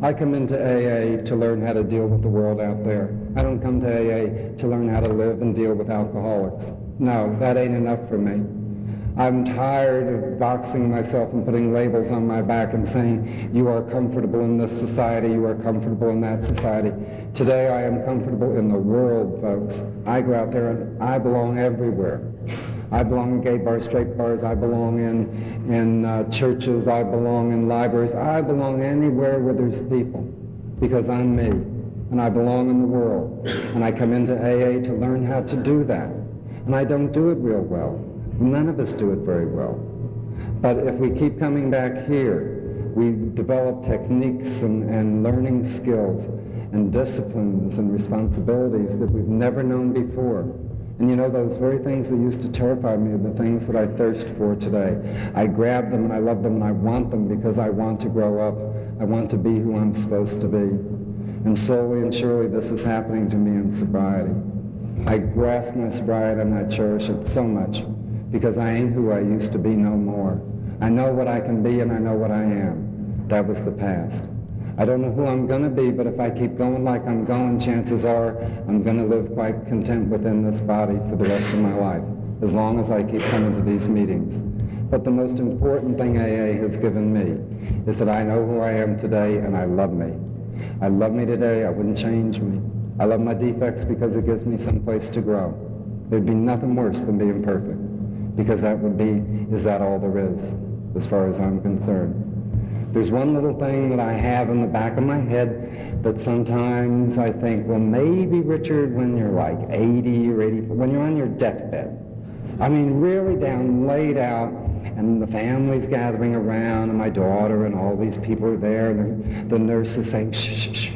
I come into AA to learn how to deal with the world out there. I don't come to AA to learn how to live and deal with alcoholics. No, that ain't enough for me. I'm tired of boxing myself and putting labels on my back and saying, you are comfortable in this society, you are comfortable in that society. Today I am comfortable in the world, folks. I go out there and I belong everywhere. I belong in gay bars, straight bars, I belong in churches, I belong in libraries, I belong anywhere where there's people, because I'm me, and I belong in the world. And I come into AA to learn how to do that. And I don't do it real well. None of us do it very well. But if we keep coming back here, we develop techniques and learning skills and disciplines and responsibilities that we've never known before. And you know, those very things that used to terrify me are the things that I thirst for today. I grab them and I love them and I want them because I want to grow up. I want to be who I'm supposed to be. And slowly and surely this is happening to me in sobriety. I grasp my sobriety and I cherish it so much because I ain't who I used to be no more. I know what I can be and I know what I am. That was the past. I don't know who I'm going to be, but if I keep going like I'm going, chances are I'm going to live quite content within this body for the rest of my life, as long as I keep coming to these meetings. But the most important thing AA has given me is that I know who I am today and I love me. I love me today. I wouldn't change me. I love my defects because it gives me some place to grow. There'd be nothing worse than being perfect, because that would be, is that all there is, as far as I'm concerned. There's one little thing that I have in the back of my head that sometimes I think, well, maybe, Richard, when you're like 80 or 84, when you're on your deathbed, I mean, really down, laid out, and the family's gathering around, and my daughter and all these people are there, and the nurse is saying, shh, shh, shh,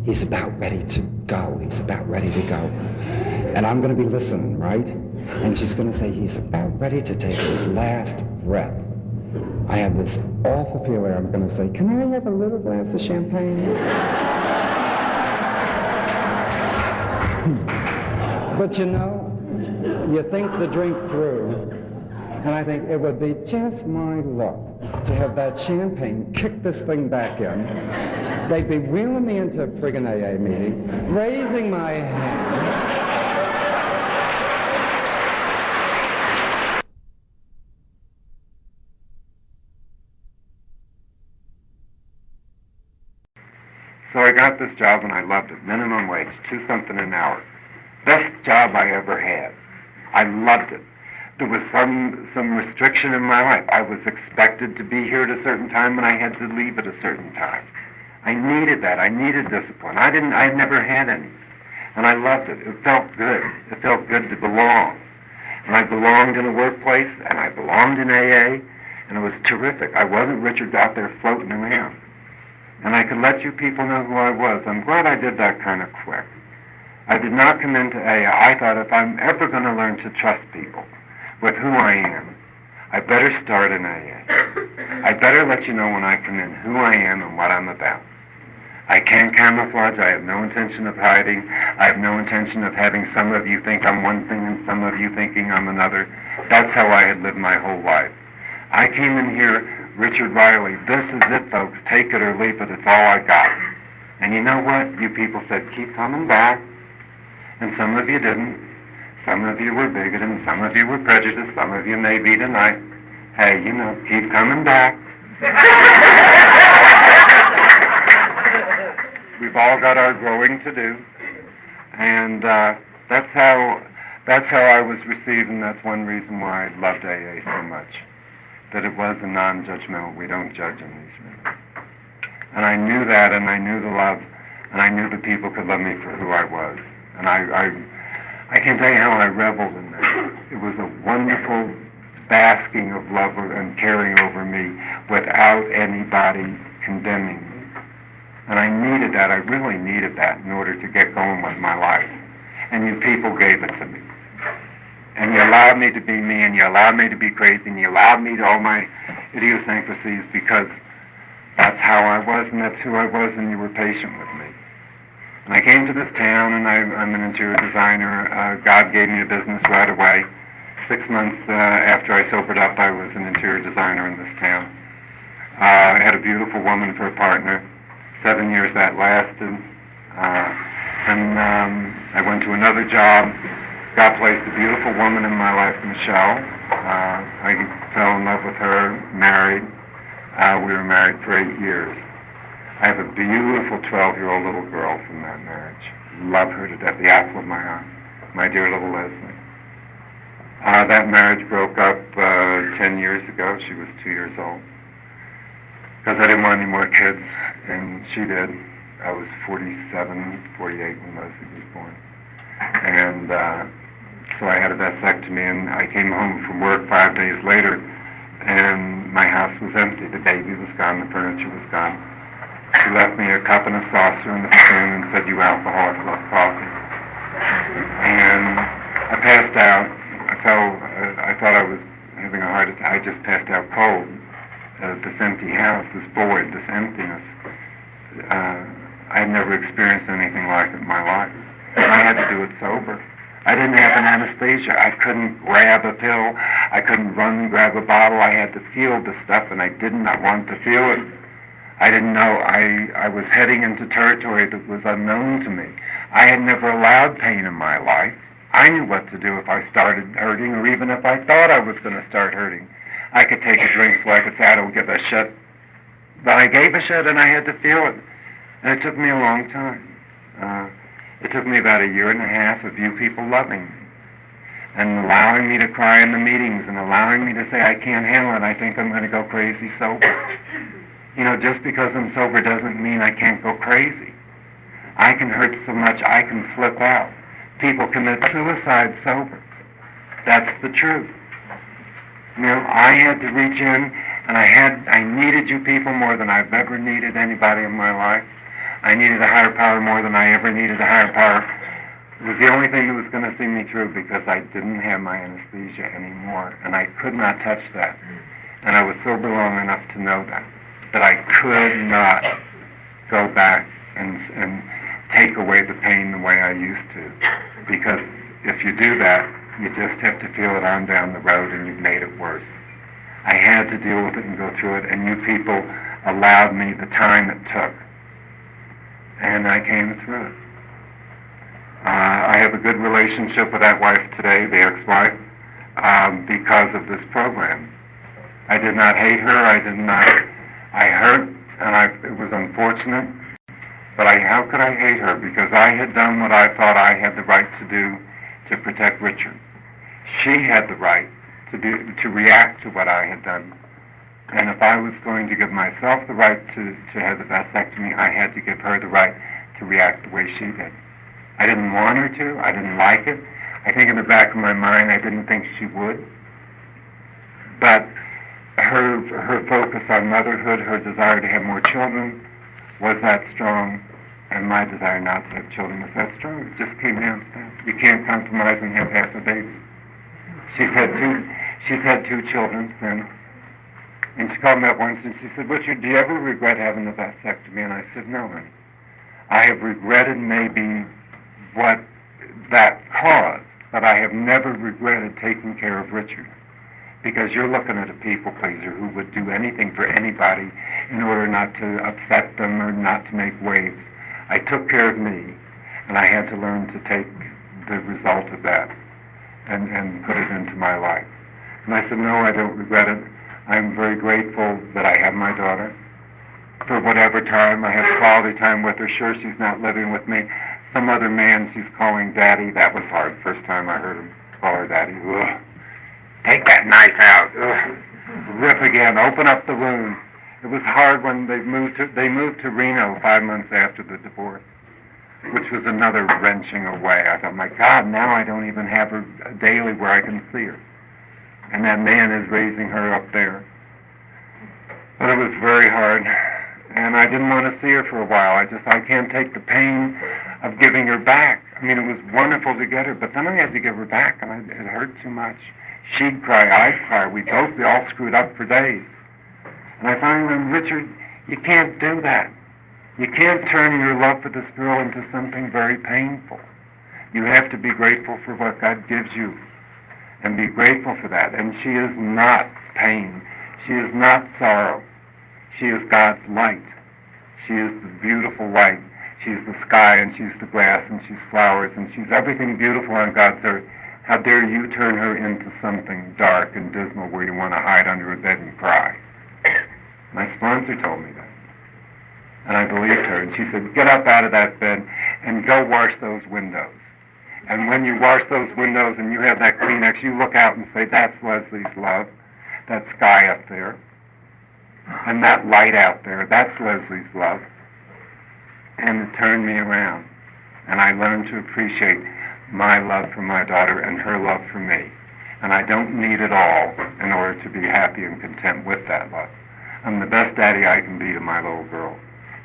he's about ready to go, he's about ready to go. And I'm going to be listening, right? And she's going to say, he's about ready to take his last breath. I have this awful feeling I'm going to say, can I have a little glass of champagne? But you know, you think the drink through, and I think it would be just my luck to have that champagne kick this thing back in. They'd be wheeling me into a friggin' AA meeting, raising my hand. So I got this job and I loved it. Minimum wage, $2 something an hour. Best job I ever had. I loved it. There was some restriction in my life. I was expected to be here at a certain time and I had to leave at a certain time. I needed that. I needed discipline. I never had any. And I loved it. It felt good. It felt good to belong. And I belonged in a workplace and I belonged in AA and it was terrific. I wasn't Richard out there floating around. And I could let you people know who I was. I'm glad I did that kind of quick. I did not come into AA. I thought if I'm ever going to learn to trust people with who I am, I better start in AA. I better let you know when I come in who I am and what I'm about. I can't camouflage. I have no intention of hiding. I have no intention of having some of you think I'm one thing and some of you thinking I'm another. That's how I had lived my whole life. I came in here, Richard Riley, this is it, folks. Take it or leave it. It's all I got. And you know what? You people said, keep coming back. And some of you didn't. Some of you were bigoted and some of you were prejudiced. Some of you may be tonight. Hey, you know, keep coming back. We've all got our growing to do, and that's how I was received, and that's one reason why I loved AA so much, that it was a non-judgmental. We don't judge in these rooms, and I knew that, and I knew the love, and I knew the people could love me for who I was, and I can't tell you how I reveled in that. It was a wonderful basking of love and caring over me without anybody condemning me. And I needed that. I really needed that in order to get going with my life. And you people gave it to me. And you allowed me to be me, and you allowed me to be crazy, and you allowed me to all my idiosyncrasies, because that's how I was and that's who I was, and you were patient with me. And I came to this town, and I'm an interior designer. God gave me a business right away. 6 months after I sobered up, I was an interior designer in this town. I had a beautiful woman for a partner. 7 years that lasted. And I went to another job. God placed a beautiful woman in my life, Michelle. I fell in love with her, married. We were married for 8 years. I have a beautiful 12-year-old little girl from that marriage. Love her to death, the apple of my eye, my dear little Leslie. That marriage broke up 10 years ago. She was 2 years old. Because I didn't want any more kids, and she did. I was 47, 48 when Leslie was born. And so I had a vasectomy, and I came home from work 5 days later, and my house was empty. The baby was gone, the furniture was gone. She left me a cup and a saucer and a spoon and said, "You alcoholic, love coffee." And I passed out. I thought I was having a heart attack. I just passed out cold. This empty house, this void, this emptiness. I had never experienced anything like it in my life. And I had to do it sober. I didn't have an anesthesia. I couldn't grab a pill. I couldn't run and grab a bottle. I had to feel the stuff, and I did not want to feel it. I didn't know. I was heading into territory that was unknown to me. I had never allowed pain in my life. I knew what to do if I started hurting, or even if I thought I was going to start hurting. I could take a drink so I could say, I don't give a shit. But I gave a shit, and I had to feel it. And it took me a long time. It took me about 1.5 years of you people loving me and allowing me to cry in the meetings and allowing me to say, I can't handle it. I think I'm going to go crazy sober. You know, just because I'm sober doesn't mean I can't go crazy. I can hurt so much, I can flip out. People commit suicide sober. That's the truth. You know, I had to reach in, and I needed you people more than I've ever needed anybody in my life. I needed a higher power more than I ever needed a higher power. It was the only thing that was going to see me through, because I didn't have my anesthesia anymore, and I could not touch that. And I was sober long enough to know that I could not go back and take away the pain the way I used to. Because if you do that, you just have to feel it on down the road, and you've made it worse. I had to deal with it and go through it, and you people allowed me the time it took. And I came through it. I have a good relationship with that wife today, the ex-wife, because of this program. I did not hate her. I hurt, and it was unfortunate. But how could I hate her? Because I had done what I thought I had the right to do to protect Richard. She had the right to react to what I had done. And if I was going to give myself the right to have the vasectomy, I had to give her the right to react the way she did. I didn't want her to. I didn't like it. I think in the back of my mind, I didn't think she would. But her focus on motherhood, her desire to have more children, was that strong, and my desire not to have children was that strong. It just came down to that. You can't compromise and have half a baby. She's had two children since. And she called me up once and she said, Richard, do you ever regret having the vasectomy? And I said, no, honey. I have regretted maybe what that caused, but I have never regretted taking care of Richard, because you're looking at a people pleaser who would do anything for anybody in order not to upset them or not to make waves. I took care of me, and I had to learn to take the result of that and put it into my life. And I said, no, I don't regret it. I'm very grateful that I have my daughter. For whatever time I have quality time with her, sure, she's not living with me. Some other man she's calling daddy. That was hard. First time I heard him call her daddy. Ugh. Take that knife out. Ugh. Rip again. Open up the wound. It was hard when they moved to Reno 5 months after the divorce, which was another wrenching away. I thought, my God, now I don't even have her daily where I can see her. And that man is raising her up there. But it was very hard. And I didn't want to see her for a while. I can't take the pain of giving her back. I mean, it was wonderful to get her, but then I had to give her back, and it hurt too much. She'd cry, I'd cry. We'd both be all screwed up for days. And I finally went, Richard, you can't do that. You can't turn your love for this girl into something very painful. You have to be grateful for what God gives you, and be grateful for that. And she is not pain. She is not sorrow. She is God's light. She is the beautiful light. She's the sky, and she's the grass, and she's flowers, and she's everything beautiful on God's earth. How dare you turn her into something dark and dismal where you want to hide under a bed and cry? My sponsor told me that. And I believed her, and she said, get up out of that bed and go wash those windows. And when you wash those windows and you have that Kleenex, you look out and say, that's Leslie's love, that sky up there. And that light out there, that's Leslie's love. And it turned me around. And I learned to appreciate my love for my daughter and her love for me. And I don't need it all in order to be happy and content with that love. I'm the best daddy I can be to my little girl.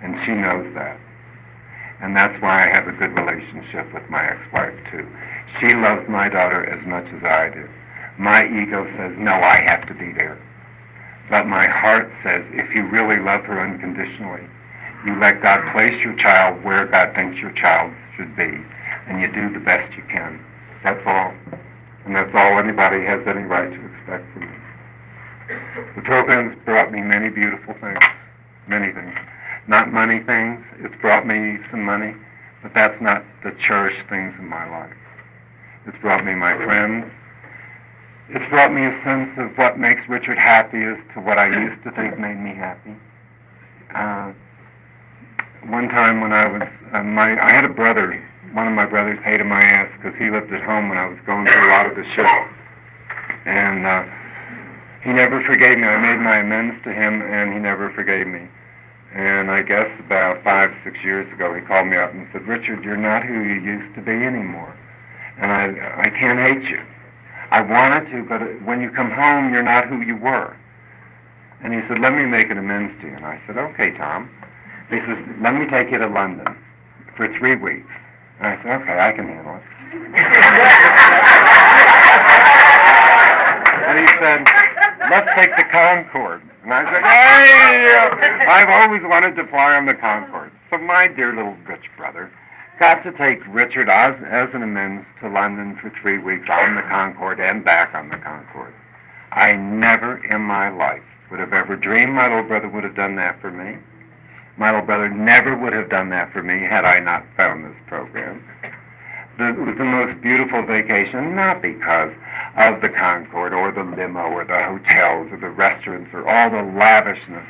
And she knows that. And that's why I have a good relationship with my ex-wife, too. She loves my daughter as much as I do. My ego says, no, I have to be there. But my heart says, if you really love her unconditionally, you let God place your child where God thinks your child should be, and you do the best you can. That's all. And that's all anybody has any right to expect from me. The program's brought me many beautiful things, many things. Not money things. It's brought me some money, but that's not the cherished things in my life. It's brought me my friends. It's brought me a sense of what makes Richard happy as to what I used to think made me happy. One time when I was, I had a brother. One of my brothers hated my ass because he lived at home when I was going through a lot of the shit. And he never forgave me. I made my amends to him, and he never forgave me. And I guess about 5, 6 years ago, he called me up and said, Richard, you're not who you used to be anymore. And I can't hate you. I wanted to, but when you come home, you're not who you were. And he said, let me make an amends to you. And I said, okay, Tom. He says, let me take you to London for 3 weeks. And I said, okay, I can handle it. And he said, let's take the Concorde. And I said, hey, I've always wanted to fly on the Concorde. So my dear little bitch brother got to take Richard as an amends to London for 3 weeks on the Concorde and back on the Concorde. I never in my life would have ever dreamed my little brother would have done that for me. My little brother never would have done that for me had I not found this program. It was the most beautiful vacation, not because of the Concorde or the limo or the hotels or the restaurants or all the lavishness.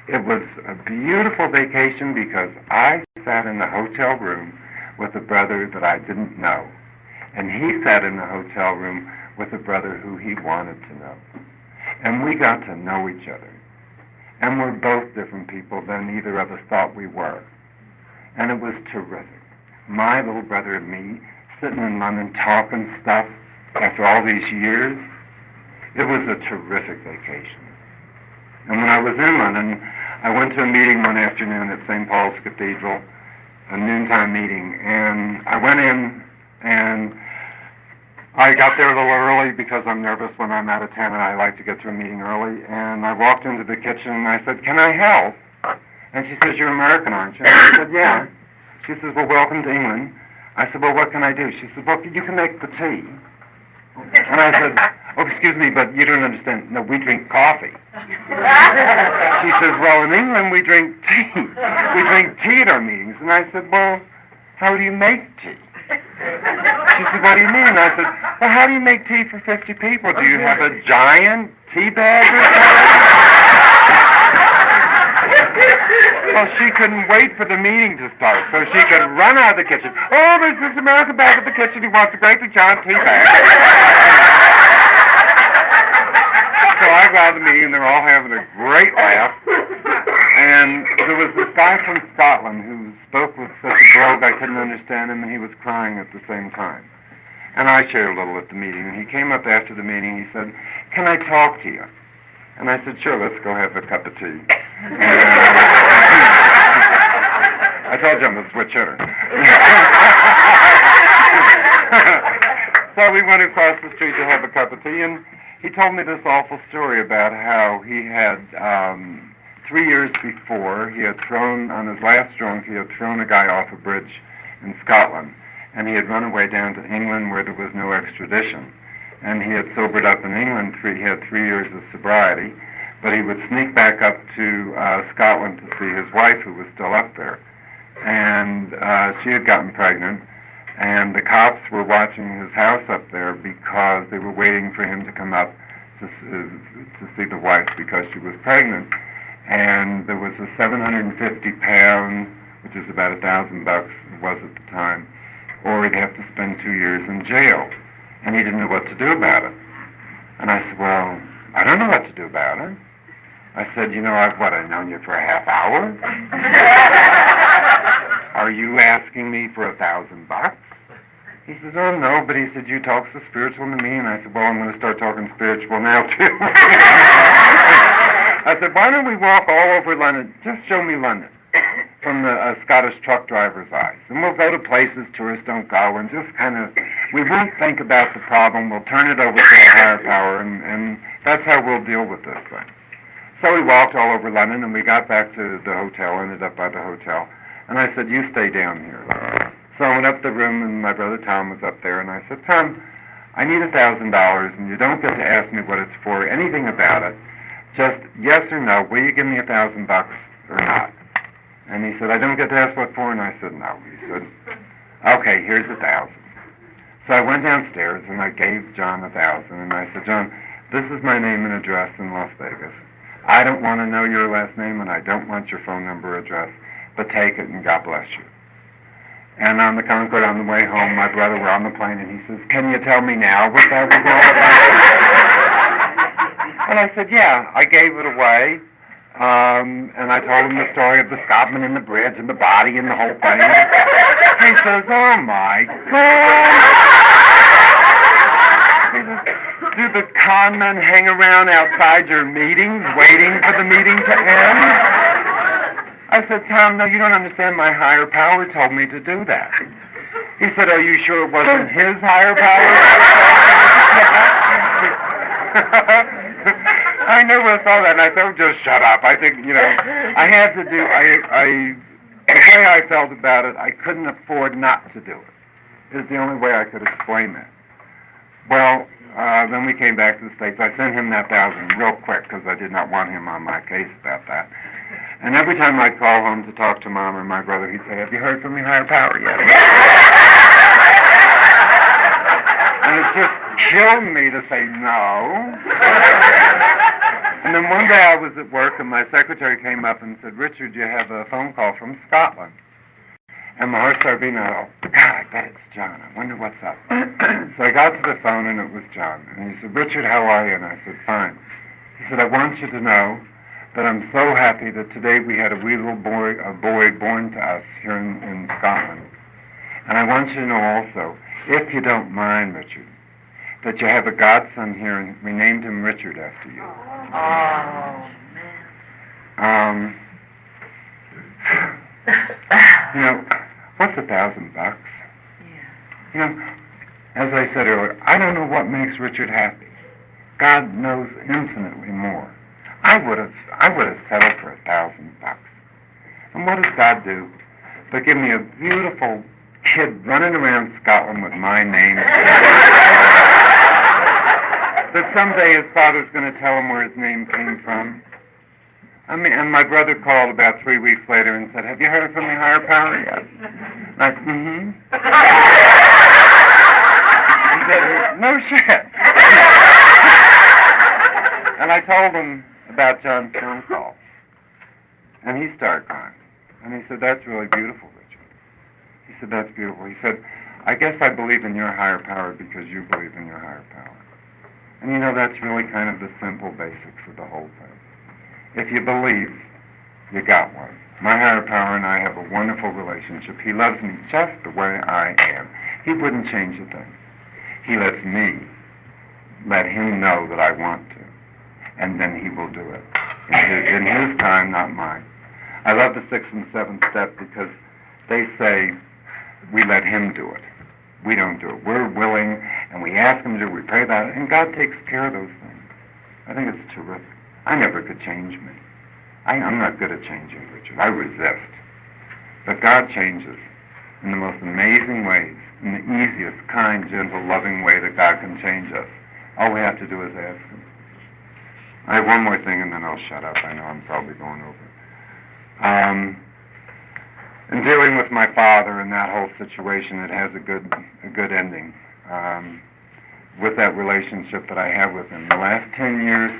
It was a beautiful vacation because I sat in the hotel room with a brother that I didn't know. And he sat in the hotel room with a brother who he wanted to know. And we got to know each other. And we're both different people than either of us thought we were. And it was terrific. My little brother and me sitting in London talking stuff after all these years, it was a terrific vacation. And when I was in London, I went to a meeting one afternoon at St. Paul's Cathedral, a noontime meeting, and I went in and I got there a little early because I'm nervous when I'm out of town and I like to get to a meeting early, and I walked into the kitchen and I said, can I help? And she says, you're American, aren't you? And I said, yeah. She says, well, welcome to England. I said, well, what can I do? She said, well, you can make the tea. And I said, oh, excuse me, but you don't understand. No, we drink coffee. She says, well, in England we drink tea. We drink tea at our meetings. And I said, well, how do you make tea? She said, what do you mean? And I said, well, how do you make tea for 50 people? Do you have a giant tea bag or something? Well, she couldn't wait for the meeting to start, so she could run out of the kitchen. Oh, there's this American back at the kitchen. He wants a great big giant tea bag. So I go out of the meeting, and they're all having a great laugh. And there was this guy from Scotland who spoke with such a brogue I couldn't understand him, and he was crying at the same time. And I shared a little at the meeting, and he came up after the meeting. He said, can I talk to you? And I said, sure, let's go have a cup of tea. I told you I'm a switch hitter. So we went across the street to have a cup of tea, and he told me this awful story about how he had, 3 years before, he had thrown, on his last drunk, he had thrown a guy off a bridge in Scotland, and he had run away down to England where there was no extradition. And he had sobered up in England. He had 3 years of sobriety, but he would sneak back up to Scotland to see his wife, who was still up there. And she had gotten pregnant, and the cops were watching his house up there because they were waiting for him to come up to see the wife because she was pregnant. And there was a 750 pound, which is about $1,000 it was at the time, or he'd have to spend 2 years in jail. And he didn't know what to do about it. And I said, well, I don't know what to do about it. I said, you know, I've known you for a half hour? Are you asking me for $1,000? He says, oh, no, but he said, you talk so spiritual to me. And I said, well, I'm going to start talking spiritual now, too. I said, why don't we walk all over London? Just show me London from the Scottish truck driver's eyes. And we'll go to places tourists don't go and just kind of, we won't think about the problem. We'll turn it over to a higher power, and that's how we'll deal with this thing. So we walked all over London, and we got back to the hotel, ended up by the hotel. And I said, you stay down here. So I went up the room, and my brother Tom was up there, and I said, Tom, I need $1,000, and you don't get to ask me what it's for, anything about it. Just yes or no, will you give me $1,000 or not? And he said, I don't get to ask what for, and I said, no. He said, okay, here's $1,000. So I went downstairs, and I gave John $1,000, and I said, John, this is my name and address in Las Vegas. I don't want to know your last name, and I don't want your phone number or address, but take it, and God bless you. And on the Concorde, on the way home, my brother were on the plane, and he says, can you tell me now what that was all about? And I said, yeah, I gave it away. And I told him the story of the Scotsman and the bridge and the body and the whole thing. He says, oh, my God. He says, do the con men hang around outside your meetings waiting for the meeting to end? I said, Tom, no, you don't understand. My higher power told me to do that. He said, are you sure it wasn't his higher power? I never saw that, and I thought, just shut up. I think, you know, I had to do, the way I felt about it, I couldn't afford not to do it. It's the only way I could explain that. Well, then we came back to the States. I sent him that $1,000 real quick because I did not want him on my case about that. And every time I'd call home to talk to Mom or my brother, he'd say, have you heard from your higher power yet? And it just killed me to say no. And then one day I was at work, and my secretary came up and said, Richard, you have a phone call from Scotland. And my heart started beating out. God, I bet it's John. I wonder what's up. So I got to the phone, and it was John. And he said, Richard, how are you? And I said, fine. He said, I want you to know that I'm so happy that today we had a wee little boy, born to us here in Scotland. And I want you to know also, if you don't mind, Richard, that you have a godson here, and we named him Richard after you. Oh, you know, what's $1,000? Yeah. You know, as I said earlier, I don't know what makes Richard happy. God knows infinitely more. I would have settled for $1,000. And what does God do? but give me a beautiful kid running around Scotland with my name. That someday his father's going to tell him where his name came from. I mean, and my brother called about 3 weeks later and said, "Have you heard from the higher power yet?" And I said, He said, "No shit." And I told him about John's phone call. And he started crying. And he said, "That's really beautiful, Richard." He said, "That's beautiful." He said, "I guess I believe in your higher power because you believe in your higher power." And you know, that's really kind of the simple basics of the whole thing. If you believe, you got one. My higher power and I have a wonderful relationship. He loves me just the way I am. He wouldn't change a thing. He lets me let him know that I want to. And then he will do it. In his time, not mine. I love the 6th and 7th step because they say we let him do it. We don't do it. We're willing, and we ask him to, we pray about it, and God takes care of those things. I think it's terrific. I never could change me. I'm not good at changing, Richard. I resist. But God changes in the most amazing ways, in the easiest, kind, gentle, loving way that God can change us. All we have to do is ask him. I have one more thing, and then I'll shut up. I know I'm probably going over. In dealing with my father and that whole situation, it has a good ending. With that relationship that I have with him, the last 10 years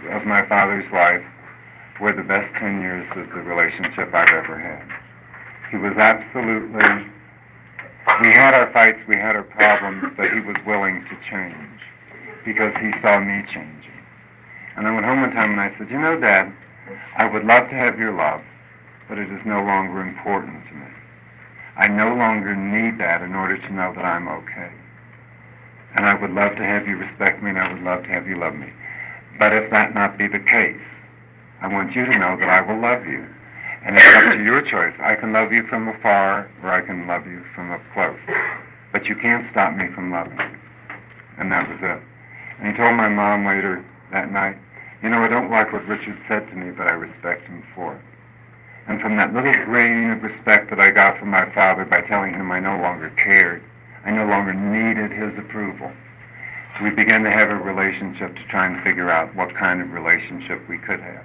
of my father's life were the best 10 years of the relationship I've ever had. He was absolutely. We had our fights, we had our problems, but he was willing to change because he saw me changing. And I went home one time and I said, "You know, Dad, I would love to have your love, but it is no longer important to me. I no longer need that in order to know that I'm okay. And I would love to have you respect me, and I would love to have you love me. But if that not be the case, I want you to know that I will love you. And it's up to your choice. I can love you from afar, or I can love you from up close. But you can't stop me from loving you." And that was it. And he told my mom later that night, "You know, I don't like what Richard said to me, but I respect him for it." And from that little grain of respect that I got from my father by telling him I no longer cared, I no longer needed his approval, we began to have a relationship to try and figure out what kind of relationship we could have.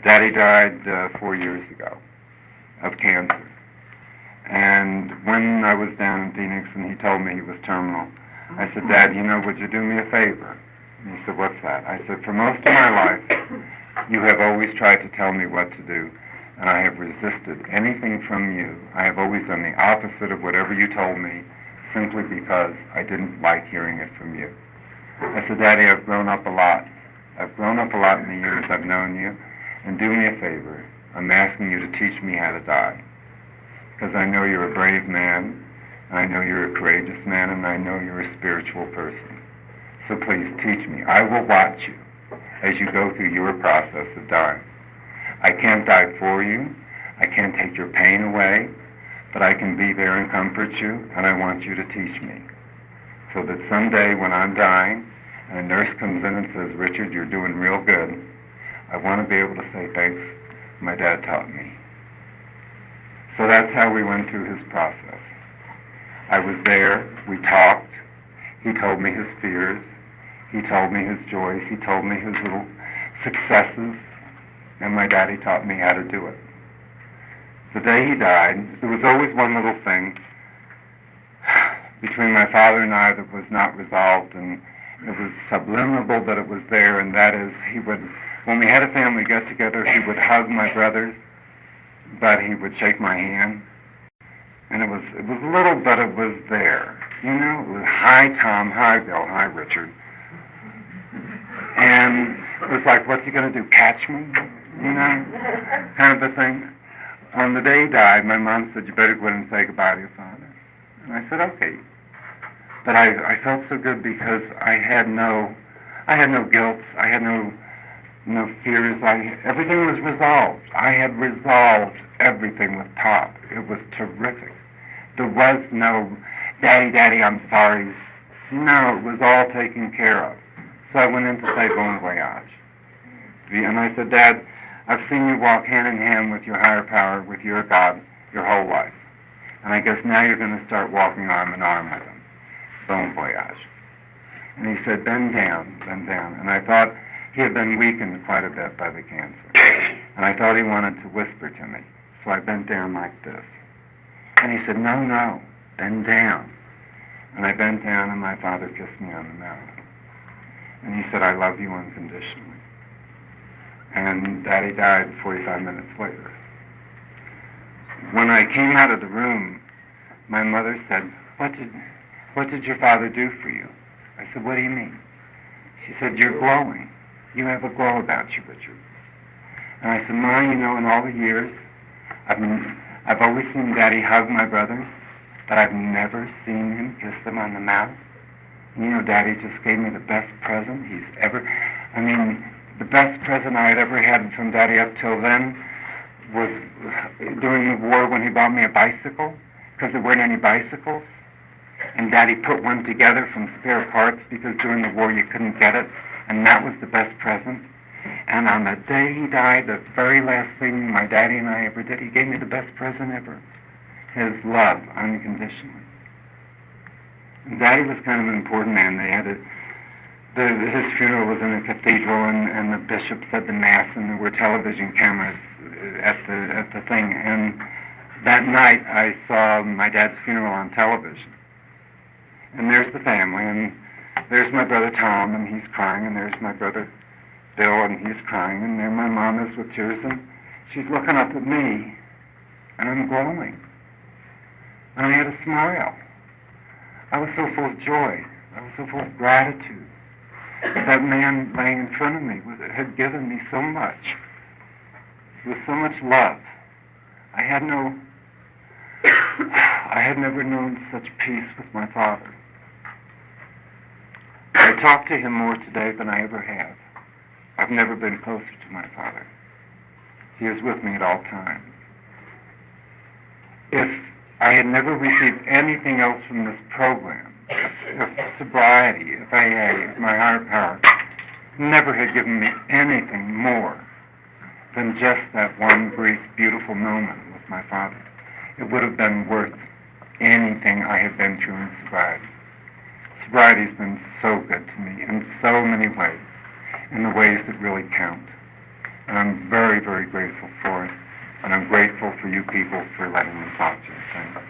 Daddy died 4 years ago of cancer. And when I was down in Phoenix and he told me he was terminal, I said, "Dad, you know, would you do me a favor?" And he said, "What's that?" I said, "For most of my life, you have always tried to tell me what to do, and I have resisted anything from you. I have always done the opposite of whatever you told me, simply because I didn't like hearing it from you." I said, "Daddy, I've grown up a lot. I've grown up a lot in the years I've known you, and do me a favor. I'm asking you to teach me how to die, because I know you're a brave man, and I know you're a courageous man, and I know you're a spiritual person. So please teach me. I will watch you as you go through your process of dying. I can't die for you. I can't take your pain away, but I can be there and comfort you, and I want you to teach me. So that someday when I'm dying, and a nurse comes in and says, 'Richard, you're doing real good,' I want to be able to say, 'Thanks, my dad taught me.'" So that's how we went through his process. I was there, we talked, he told me his fears, he told me his joys, he told me his little successes, and my daddy taught me how to do it. The day he died, there was always one little thing between my father and I that was not resolved, and it was subliminal, but it was there, and that is, he would, when we had a family get-together, he would hug my brothers, but he would shake my hand. And it was little, but it was there. You know, it was, "Hi, Tom. Hi, Bill. Hi, Richard." And it was like, what's he going to do, catch me? You know, kind of a thing. On the day he died, my mom said, "You better go in and say goodbye to your father." And I said, "Okay." But I felt so good because I had no guilt. I had no fears. Everything was resolved. I had resolved everything with Pop. It was terrific. There was no, Daddy, I'm sorry." No, it was all taken care of. So I went in to say bon voyage. And I said, "Dad, I've seen you walk hand in hand with your higher power, with your God, your whole life. And I guess now you're going to start walking arm in arm with him. Bon voyage. And he said, bend down, bend down. And I thought he had been weakened quite a bit by the cancer. And I thought he wanted to whisper to me. So I bent down like this. And he said, no, no, bend down. And I bent down, and my father kissed me on the mouth. And he said, I love you unconditionally. And Daddy died 45 minutes later. When I came out of the room, my mother said, what did your father do for you? I said, what do you mean? She said, you're glowing. You have a glow about you, Richard. And I said, Ma, you know, in all the years, I've always seen Daddy hug my brothers, but I've never seen him kiss them on the mouth. And, you know, Daddy just gave me the best present he's ever... the best present I had ever had from Daddy up till then was during the war when he bought me a bicycle, because there weren't any bicycles. And Daddy put one together from spare parts because during the war you couldn't get it. And that was the best present. And on the day he died, the very last thing my daddy and I ever did, he gave me the best present ever. His love, unconditionally. And Daddy was kind of an important man. They had his funeral was in a cathedral, and the bishop said the mass, and there were television cameras at the thing. And that night I saw my dad's funeral on television. And there's the family, and there's my brother Tom, and he's crying, and there's my brother Bill, and he's crying, and there my mom is with tears, and she's looking up at me, and I'm glowing. And I had a smile. I was so full of joy. I was so full of gratitude. That man laying in front of me had given me so much. With so much love. I had never known such peace with my father. I talk to him more today than I ever have. I've never been closer to my father. He is with me at all times. If I had never received anything else from this program, if sobriety, if AA, if my higher power, never had given me anything more than just that one brief, beautiful moment with my father, it would have been worth anything I had been through in sobriety. Sobriety's been so good to me in so many ways, in the ways that really count. And I'm very, very grateful for it. And I'm grateful for you people for letting me talk to you. Thanks.